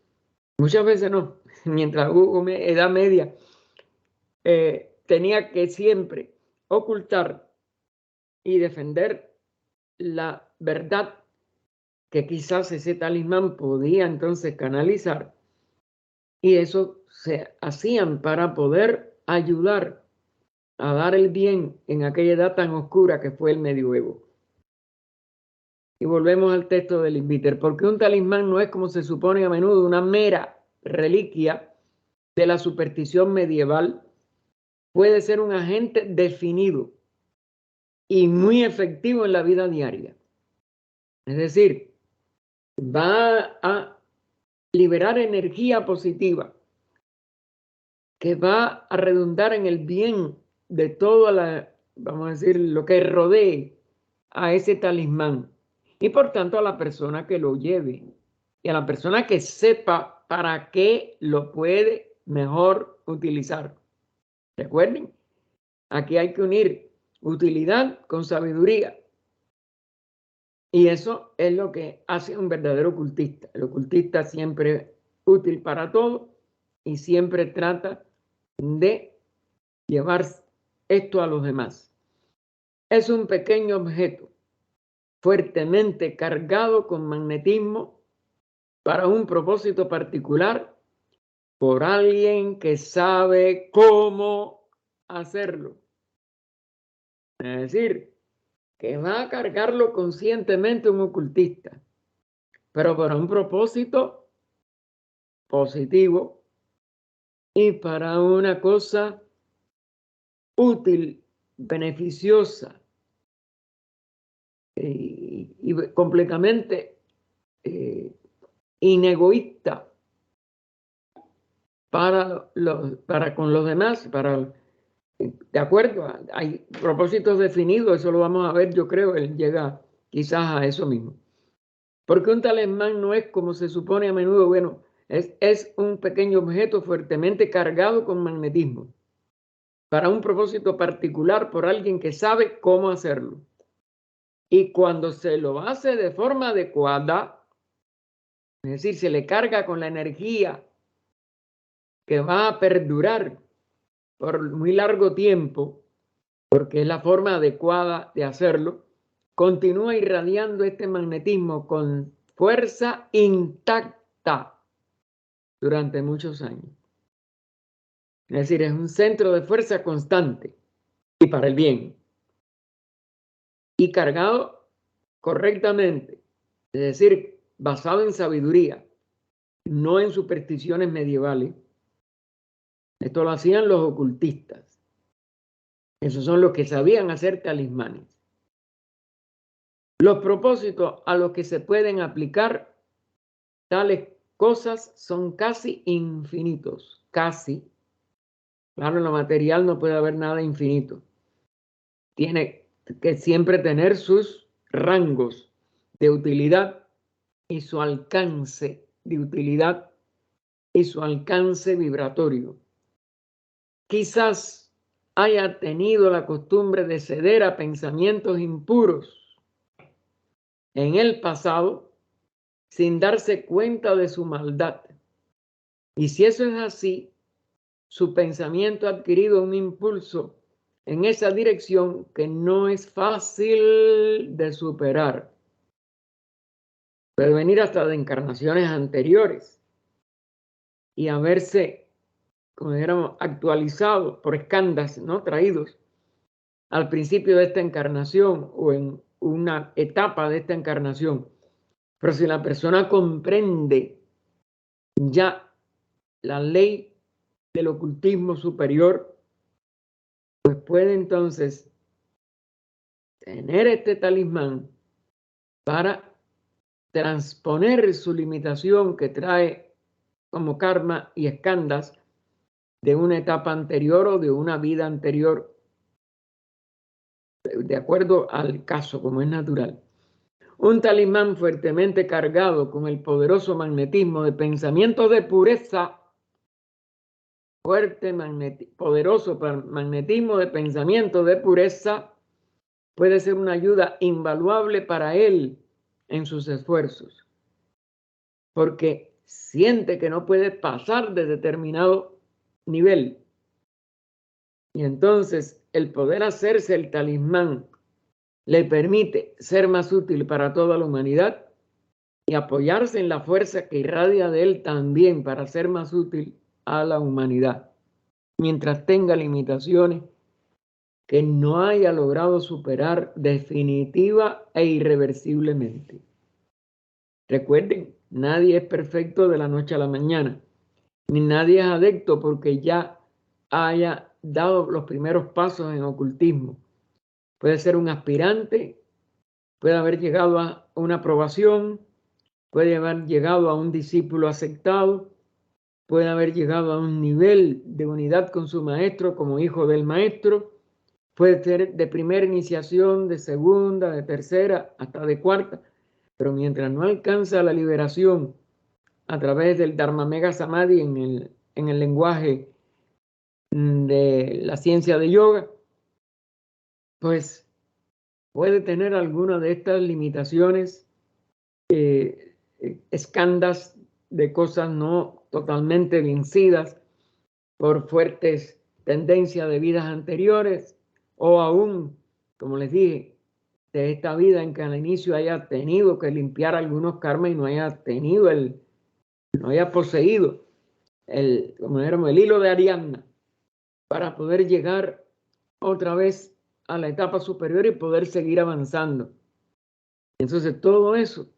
A: no, mientras hubo Edad Media, tenía que siempre ocultar y defender la verdad que quizás ese talismán podía entonces canalizar, y eso se hacían para poder ayudar a dar el bien en aquella edad tan oscura que fue el medioevo. Y volvemos al texto del Inviter, porque un talismán no es, como se supone a menudo, una mera reliquia de la superstición medieval. Puede ser un agente definido y muy efectivo en la vida diaria. Es decir, va a liberar energía positiva que va a redundar en el bien de toda la, vamos a decir, lo que rodee a ese talismán, y por tanto a la persona que lo lleve y a la persona que sepa para qué lo puede mejor utilizar. Recuerden, aquí hay que unir utilidad con sabiduría, y eso es lo que hace un verdadero ocultista. El ocultista siempre es útil para todo y siempre trata de llevar esto a los demás. Es un pequeño objeto fuertemente cargado con magnetismo para un propósito particular por alguien que sabe cómo hacerlo. Es decir, que va a cargarlo conscientemente un ocultista, pero para un propósito positivo y para una cosa útil, beneficiosa y completamente inegoísta para con los demás, de acuerdo, hay propósitos definidos, eso lo vamos a ver, yo creo, él llega quizás a eso mismo. Porque un talismán no es, como se supone a menudo, bueno, es un pequeño objeto fuertemente cargado con magnetismo para un propósito particular por alguien que sabe cómo hacerlo. Y cuando se lo hace de forma adecuada, es decir, se le carga con la energía que va a perdurar por muy largo tiempo, porque es la forma adecuada de hacerlo, continúa irradiando este magnetismo con fuerza intacta durante muchos años. Es decir, es un centro de fuerza constante y para el bien. Y cargado correctamente, es decir, basado en sabiduría, no en supersticiones medievales. Esto lo hacían los ocultistas. Esos son los que sabían hacer talismanes. Los propósitos a los que se pueden aplicar tales cosas son casi infinitos. Casi. Claro, en lo material no puede haber nada infinito. Tiene que siempre tener sus rangos de utilidad y su alcance de utilidad y su alcance vibratorio. Quizás haya tenido la costumbre de ceder a pensamientos impuros en el pasado sin darse cuenta de su maldad. Y si eso es así, su pensamiento ha adquirido un impulso en esa dirección que no es fácil de superar. Puede venir hasta de encarnaciones anteriores y haberse, como dijéramos, actualizado por escándalos, ¿no? Traídos al principio de esta encarnación o en una etapa de esta encarnación. Pero si la persona comprende ya la ley del ocultismo superior, pues puede entonces tener este talismán para transponer su limitación que trae como karma y escandas de una etapa anterior o de una vida anterior, de acuerdo al caso, como es natural. Un talismán fuertemente cargado con el poderoso magnetismo de pensamientos de pureza, poderoso magnetismo de pensamientos de pureza, puede ser una ayuda invaluable para él en sus esfuerzos, porque siente que no puede pasar de determinado nivel. Y entonces el poder hacerse el talismán le permite ser más útil para toda la humanidad y apoyarse en la fuerza que irradia de él también para ser más útil a la humanidad, mientras tenga limitaciones que no haya logrado superar definitiva e irreversiblemente. Recuerden, nadie es perfecto de la noche a la mañana, ni nadie es adepto porque ya haya dado los primeros pasos en ocultismo. Puede ser un aspirante, puede haber llegado a una aprobación, puede haber llegado a un discípulo aceptado, puede haber llegado a un nivel de unidad con su maestro como hijo del maestro, puede ser de primera iniciación, de segunda, de tercera, hasta de cuarta, pero mientras no alcanza la liberación a través del Dharma Mega Samadhi en el lenguaje de la ciencia de yoga, pues puede tener alguna de estas limitaciones, escandas de cosas no totalmente vencidas por fuertes tendencias de vidas anteriores, o aún, como les dije, de esta vida en que al inicio haya tenido que limpiar algunos karmas y no haya tenido no haya poseído como dijéramos, el hilo de Ariadna para poder llegar otra vez a la etapa superior y poder seguir avanzando. Entonces todo eso,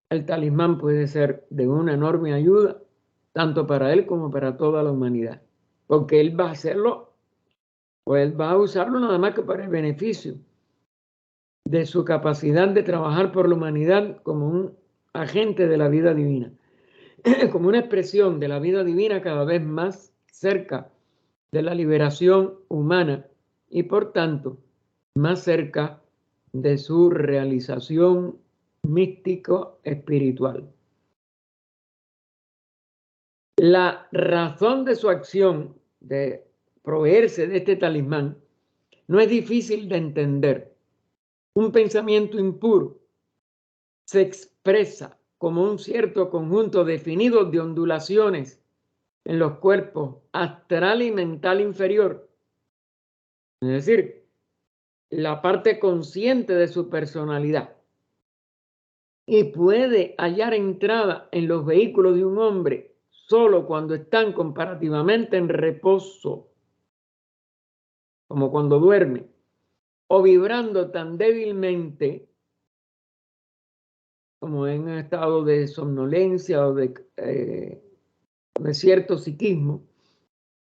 A: el talismán puede ser de una enorme ayuda, tanto para él como para toda la humanidad, porque él va a hacerlo, o él va a usarlo nada más que para el beneficio de su capacidad de trabajar por la humanidad como un agente de la vida divina, como una expresión de la vida divina cada vez más cerca de la liberación humana y por tanto más cerca de su realización místico-espiritual. La razón de su acción de proveerse de este talismán no es difícil de entender. Un pensamiento impuro se expresa como un cierto conjunto definido de ondulaciones en los cuerpos astral y mental inferior, es decir, la parte consciente de su personalidad, y puede hallar entrada en los vehículos de un hombre solo cuando están comparativamente en reposo, como cuando duerme, o vibrando tan débilmente como en un estado de somnolencia o de cierto psiquismo,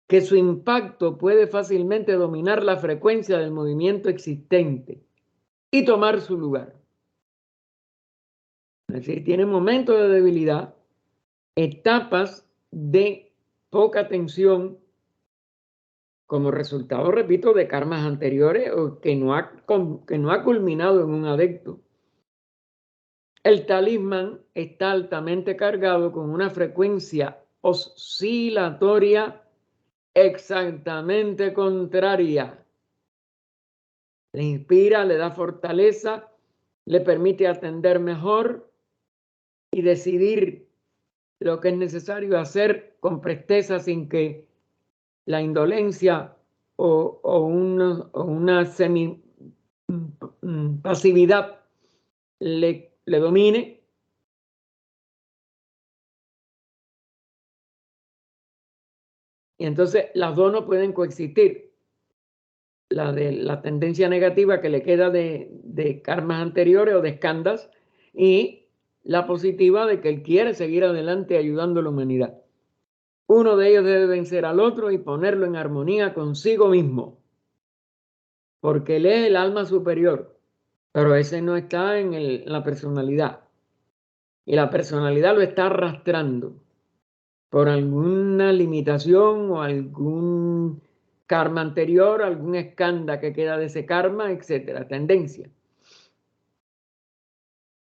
A: que su impacto puede fácilmente dominar la frecuencia del movimiento existente y tomar su lugar. Es decir, tiene momentos de debilidad, etapas de poca tensión como resultado, repito, de karmas anteriores o que no ha culminado en un adepto. El talismán está altamente cargado con una frecuencia oscilatoria exactamente contraria. Le inspira, le da fortaleza, le permite atender mejor y decidir lo que es necesario hacer con presteza sin que la indolencia o una semi pasividad le domine. Y entonces las dos no pueden coexistir. La de la tendencia negativa que le queda de karmas anteriores o de escandas, y la positiva de que él quiere seguir adelante ayudando a la humanidad. Uno de ellos debe vencer al otro y ponerlo en armonía consigo mismo, porque él es el alma superior, pero ese no está en la personalidad, y la personalidad lo está arrastrando por alguna limitación o algún karma anterior, algún escándalo que queda de ese karma, etcétera, tendencia.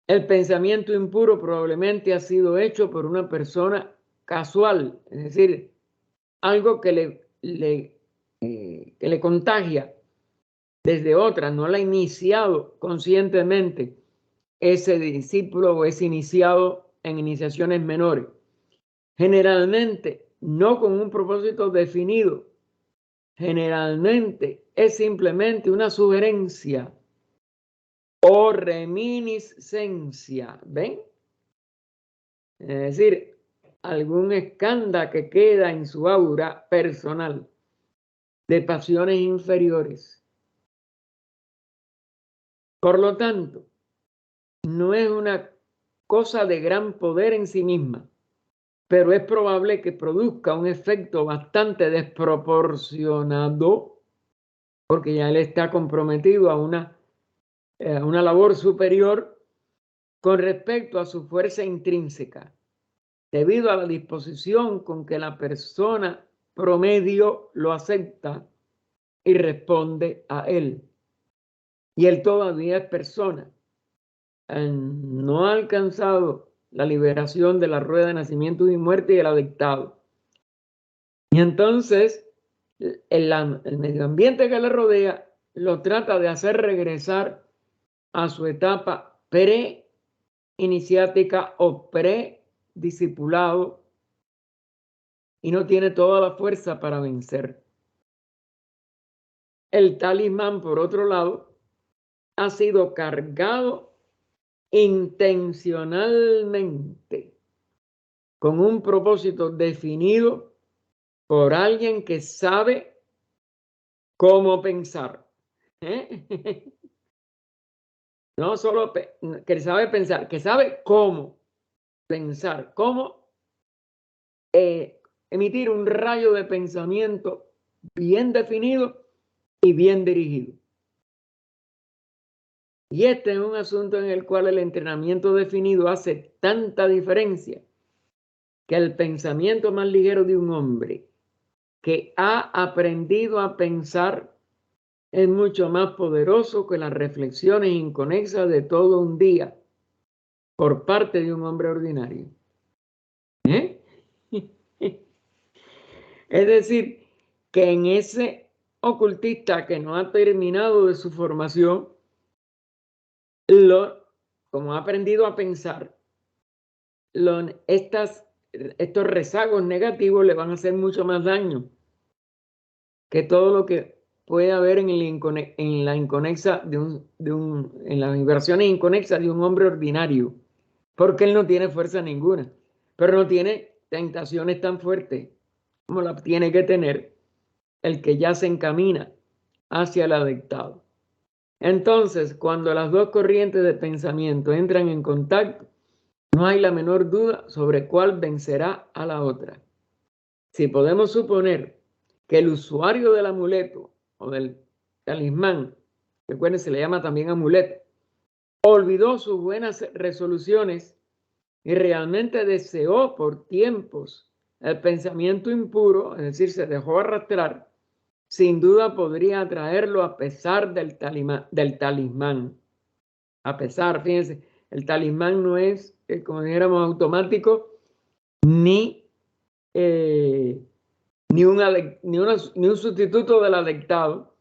A: El pensamiento impuro probablemente ha sido hecho por una persona casual, es decir, algo que le contagia desde otra, no la ha iniciado conscientemente ese discípulo o ese iniciado en iniciaciones menores. Generalmente no con un propósito definido, generalmente es simplemente una sugerencia o reminiscencia, ¿ven? Es decir, algún escándalo que queda en su aura personal de pasiones inferiores. Por lo tanto, no es una cosa de gran poder en sí misma, pero es probable que produzca un efecto bastante desproporcionado, porque ya él está comprometido a una labor superior con respecto a su fuerza intrínseca, debido a la disposición con que la persona promedio lo acepta y responde a él. Y él todavía es persona. No ha alcanzado la liberación de la rueda de nacimiento y muerte y el adictado. Y entonces el medio ambiente que le rodea lo trata de hacer regresar a su etapa pre-iniciática o pre-discipulado y no tiene toda la fuerza para vencer. El talismán, por otro lado, ha sido cargado intencionalmente con un propósito definido por alguien que sabe cómo pensar. No solo que sabe pensar, que sabe cómo pensar, cómo emitir un rayo de pensamiento bien definido y bien dirigido. Y este es un asunto en el cual el entrenamiento definido hace tanta diferencia que el pensamiento más ligero de un hombre que ha aprendido a pensar es mucho más poderoso que las reflexiones inconexas de todo un día por parte de un hombre ordinario. Es decir, que en ese ocultista que no ha terminado de su formación, como ha aprendido a pensar, estos rezagos negativos le van a hacer mucho más daño que todo lo que puede haber en la inconexa en las vibraciones inconexas de un hombre ordinario, porque él no tiene fuerza ninguna, pero no tiene tentaciones tan fuertes como la tiene que tener el que ya se encamina hacia el adictado. Entonces, cuando las dos corrientes de pensamiento entran en contacto, no hay la menor duda sobre cuál vencerá a la otra. Si podemos suponer que el usuario del amuleto o del talismán, recuerden, se le llama también amuleto, olvidó sus buenas resoluciones y realmente deseó por tiempos el pensamiento impuro, es decir, se dejó arrastrar, sin duda podría atraerlo a pesar del talismán. A pesar, fíjense, el talismán no es, como dijéramos, automático, ni un sustituto del adictado,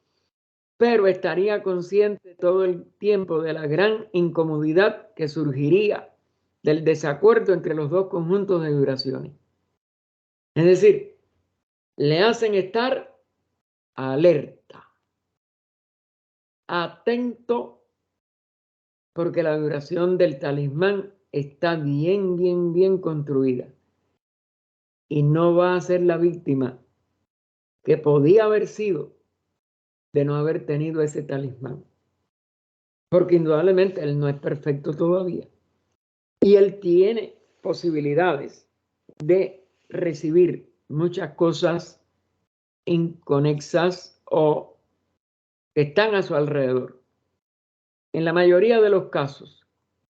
A: pero estaría consciente todo el tiempo de la gran incomodidad que surgiría del desacuerdo entre los dos conjuntos de vibraciones. Es decir, le hacen estar alerta, atento, porque la vibración del talismán está bien construida y no va a ser la víctima que podía haber sido de no haber tenido ese talismán, porque indudablemente él no es perfecto todavía y él tiene posibilidades de recibir muchas cosas inconexas o que están a su alrededor. En la mayoría de los casos,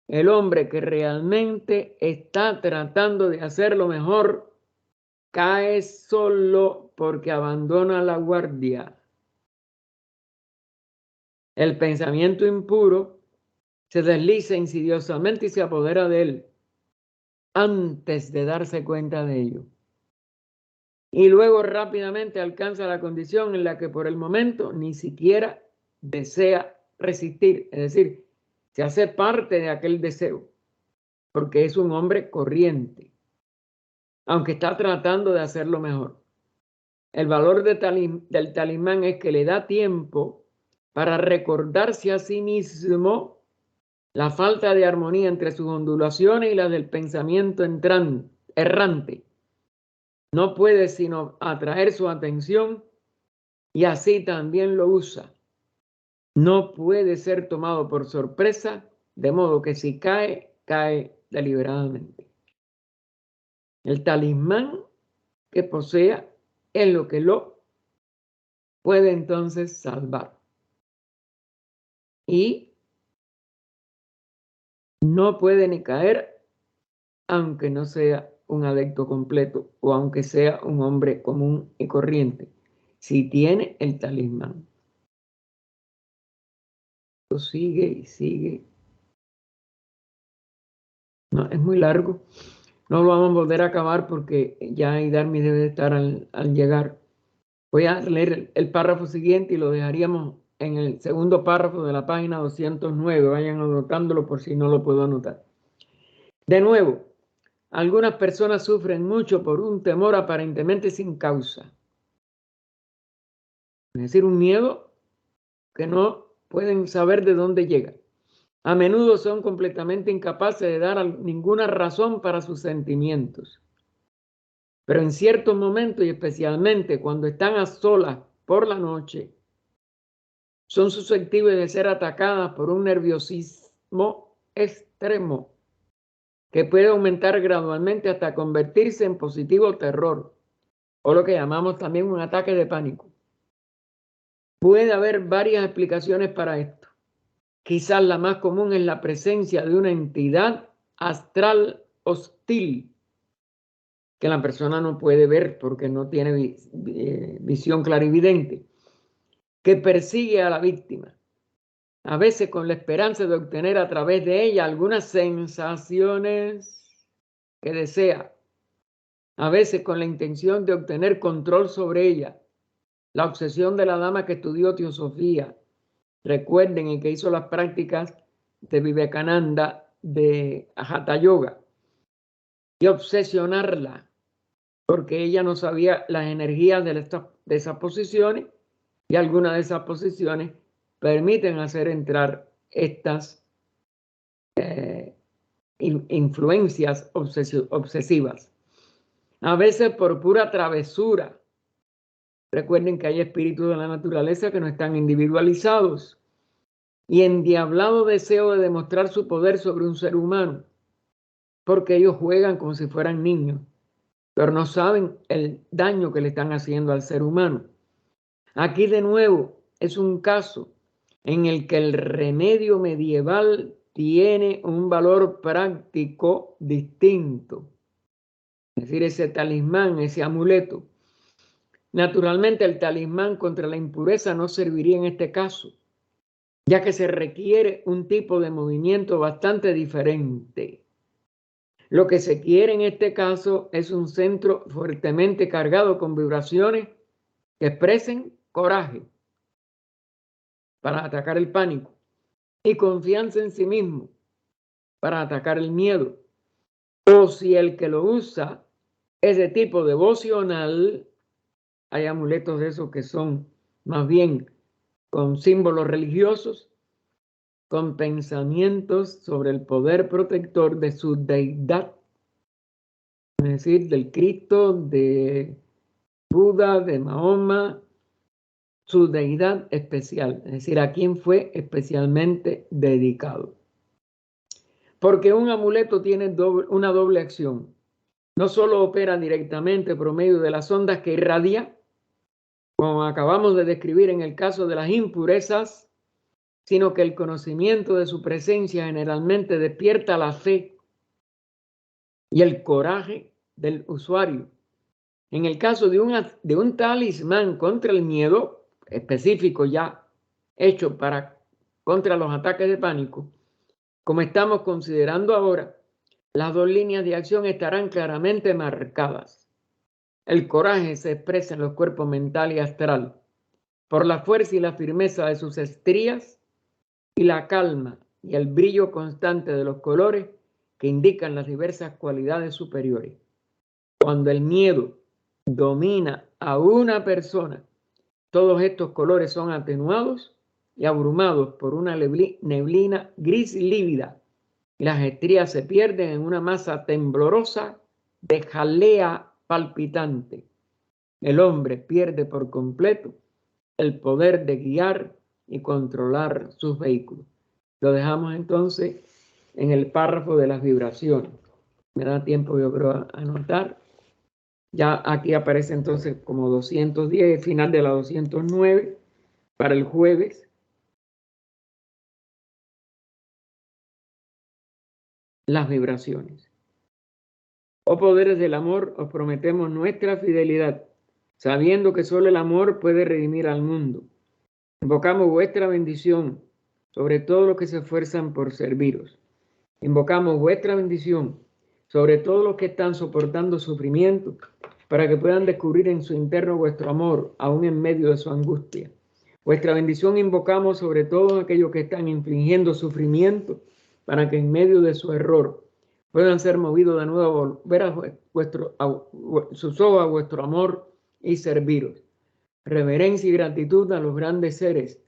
A: el hombre que realmente está tratando de hacerlo mejor cae solo porque abandona la guardia. El pensamiento impuro se desliza insidiosamente y se apodera de él antes de darse cuenta de ello. Y luego rápidamente alcanza la condición en la que por el momento ni siquiera desea resistir, es decir, se hace parte de aquel deseo, porque es un hombre corriente, aunque está tratando de hacerlo mejor. El valor del talismán es que le da tiempo para recordarse a sí mismo la falta de armonía entre sus ondulaciones y las del pensamiento errante. No puede sino atraer su atención y así también lo usa. No puede ser tomado por sorpresa, de modo que si cae, cae deliberadamente. El talismán que posea es lo que lo puede entonces salvar. Y no puede ni caer aunque no sea un adepto completo o aunque sea un hombre común y corriente, si tiene el talismán. Esto sigue y sigue. No, es muy largo. No lo vamos a volver a acabar porque ya Idarmi debe de estar al llegar. Voy a leer el párrafo siguiente y lo dejaríamos en el segundo párrafo de la página 209. Vayan anotándolo por si no lo puedo anotar. De nuevo, algunas personas sufren mucho por un temor aparentemente sin causa. Es decir, un miedo que no pueden saber de dónde llega. A menudo son completamente incapaces de dar ninguna razón para sus sentimientos. Pero en ciertos momentos, y especialmente cuando están a solas por la noche, son susceptibles de ser atacadas por un nerviosismo extremo que puede aumentar gradualmente hasta convertirse en positivo terror, o lo que llamamos también un ataque de pánico. Puede haber varias explicaciones para esto. Quizás la más común es la presencia de una entidad astral hostil que la persona no puede ver porque no tiene visión clarividente, que persigue a la víctima, a veces con la esperanza de obtener a través de ella algunas sensaciones que desea, a veces con la intención de obtener control sobre ella. La obsesión de la dama que estudió teosofía, recuerden, y que hizo las prácticas de Vivekananda de Hatha Yoga, y obsesionarla, porque ella no sabía las energías de esas posiciones, y algunas de esas posiciones permiten hacer entrar estas influencias obsesivas. A veces por pura travesura. Recuerden que hay espíritus de la naturaleza que no están individualizados y endiablado deseo de demostrar su poder sobre un ser humano, porque ellos juegan como si fueran niños, pero no saben el daño que le están haciendo al ser humano. Aquí de nuevo es un caso en el que el remedio medieval tiene un valor práctico distinto. Es decir, ese talismán, ese amuleto. Naturalmente, el talismán contra la impureza no serviría en este caso, ya que se requiere un tipo de movimiento bastante diferente. Lo que se quiere en este caso es un centro fuertemente cargado con vibraciones que expresen coraje para atacar el pánico y confianza en sí mismo para atacar el miedo. O si el que lo usa es de tipo devocional, hay amuletos de esos que son más bien con símbolos religiosos, con pensamientos sobre el poder protector de su deidad, es decir, del Cristo, de Buda, de Mahoma, su deidad especial, es decir, a quien fue especialmente dedicado. Porque un amuleto tiene una doble acción. No solo opera directamente por medio de las ondas que irradia, como acabamos de describir en el caso de las impurezas, sino que el conocimiento de su presencia generalmente despierta la fe y el coraje del usuario. En el caso de un talismán contra el miedo, específico ya hecho contra los ataques de pánico, Como estamos considerando ahora, las dos líneas de acción estarán claramente marcadas. El coraje se expresa en los cuerpos mental y astral por la fuerza y la firmeza de sus estrías y la calma y el brillo constante de los colores que indican las diversas cualidades superiores. Cuando el miedo domina a una persona, todos estos colores son atenuados y abrumados por una neblina gris lívida y las estrías se pierden en una masa temblorosa de jalea palpitante. El hombre pierde por completo el poder de guiar y controlar sus vehículos. Lo dejamos entonces en el párrafo de las vibraciones. Me da tiempo, yo creo, a anotar. Ya aquí aparece entonces como 210, final de la 209 para el jueves. Las vibraciones. Oh poderes del amor, os prometemos nuestra fidelidad, sabiendo que solo el amor puede redimir al mundo. Invocamos vuestra bendición sobre todos los que se esfuerzan por serviros. Invocamos vuestra bendición sobre todos los que están soportando sufrimiento, para que puedan descubrir en su interno vuestro amor, aún en medio de su angustia. Vuestra bendición invocamos sobre todos aquellos que están infligiendo sufrimiento, para que en medio de su error puedan ser movidos de nuevo a volver a sus ojos a vuestro amor y serviros. Reverencia y gratitud a los grandes seres,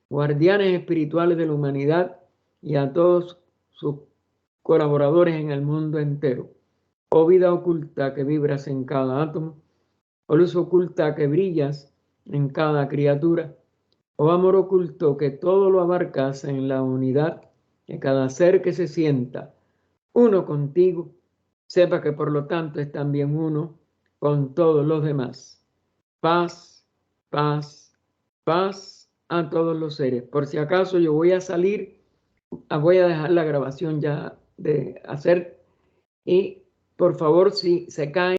A: guardianes espirituales de la humanidad y a todos sus colaboradores en el mundo entero. Oh vida oculta que vibras en cada átomo, oh luz oculta que brillas en cada criatura, oh amor oculto que todo lo abarcas en la unidad de cada ser que se sienta uno contigo, sepa que por lo tanto es también uno con todos los demás. Paz, paz, paz a todos los seres. Por si acaso yo voy a salir, voy a dejar la grabación ya de hacer y por favor si se cae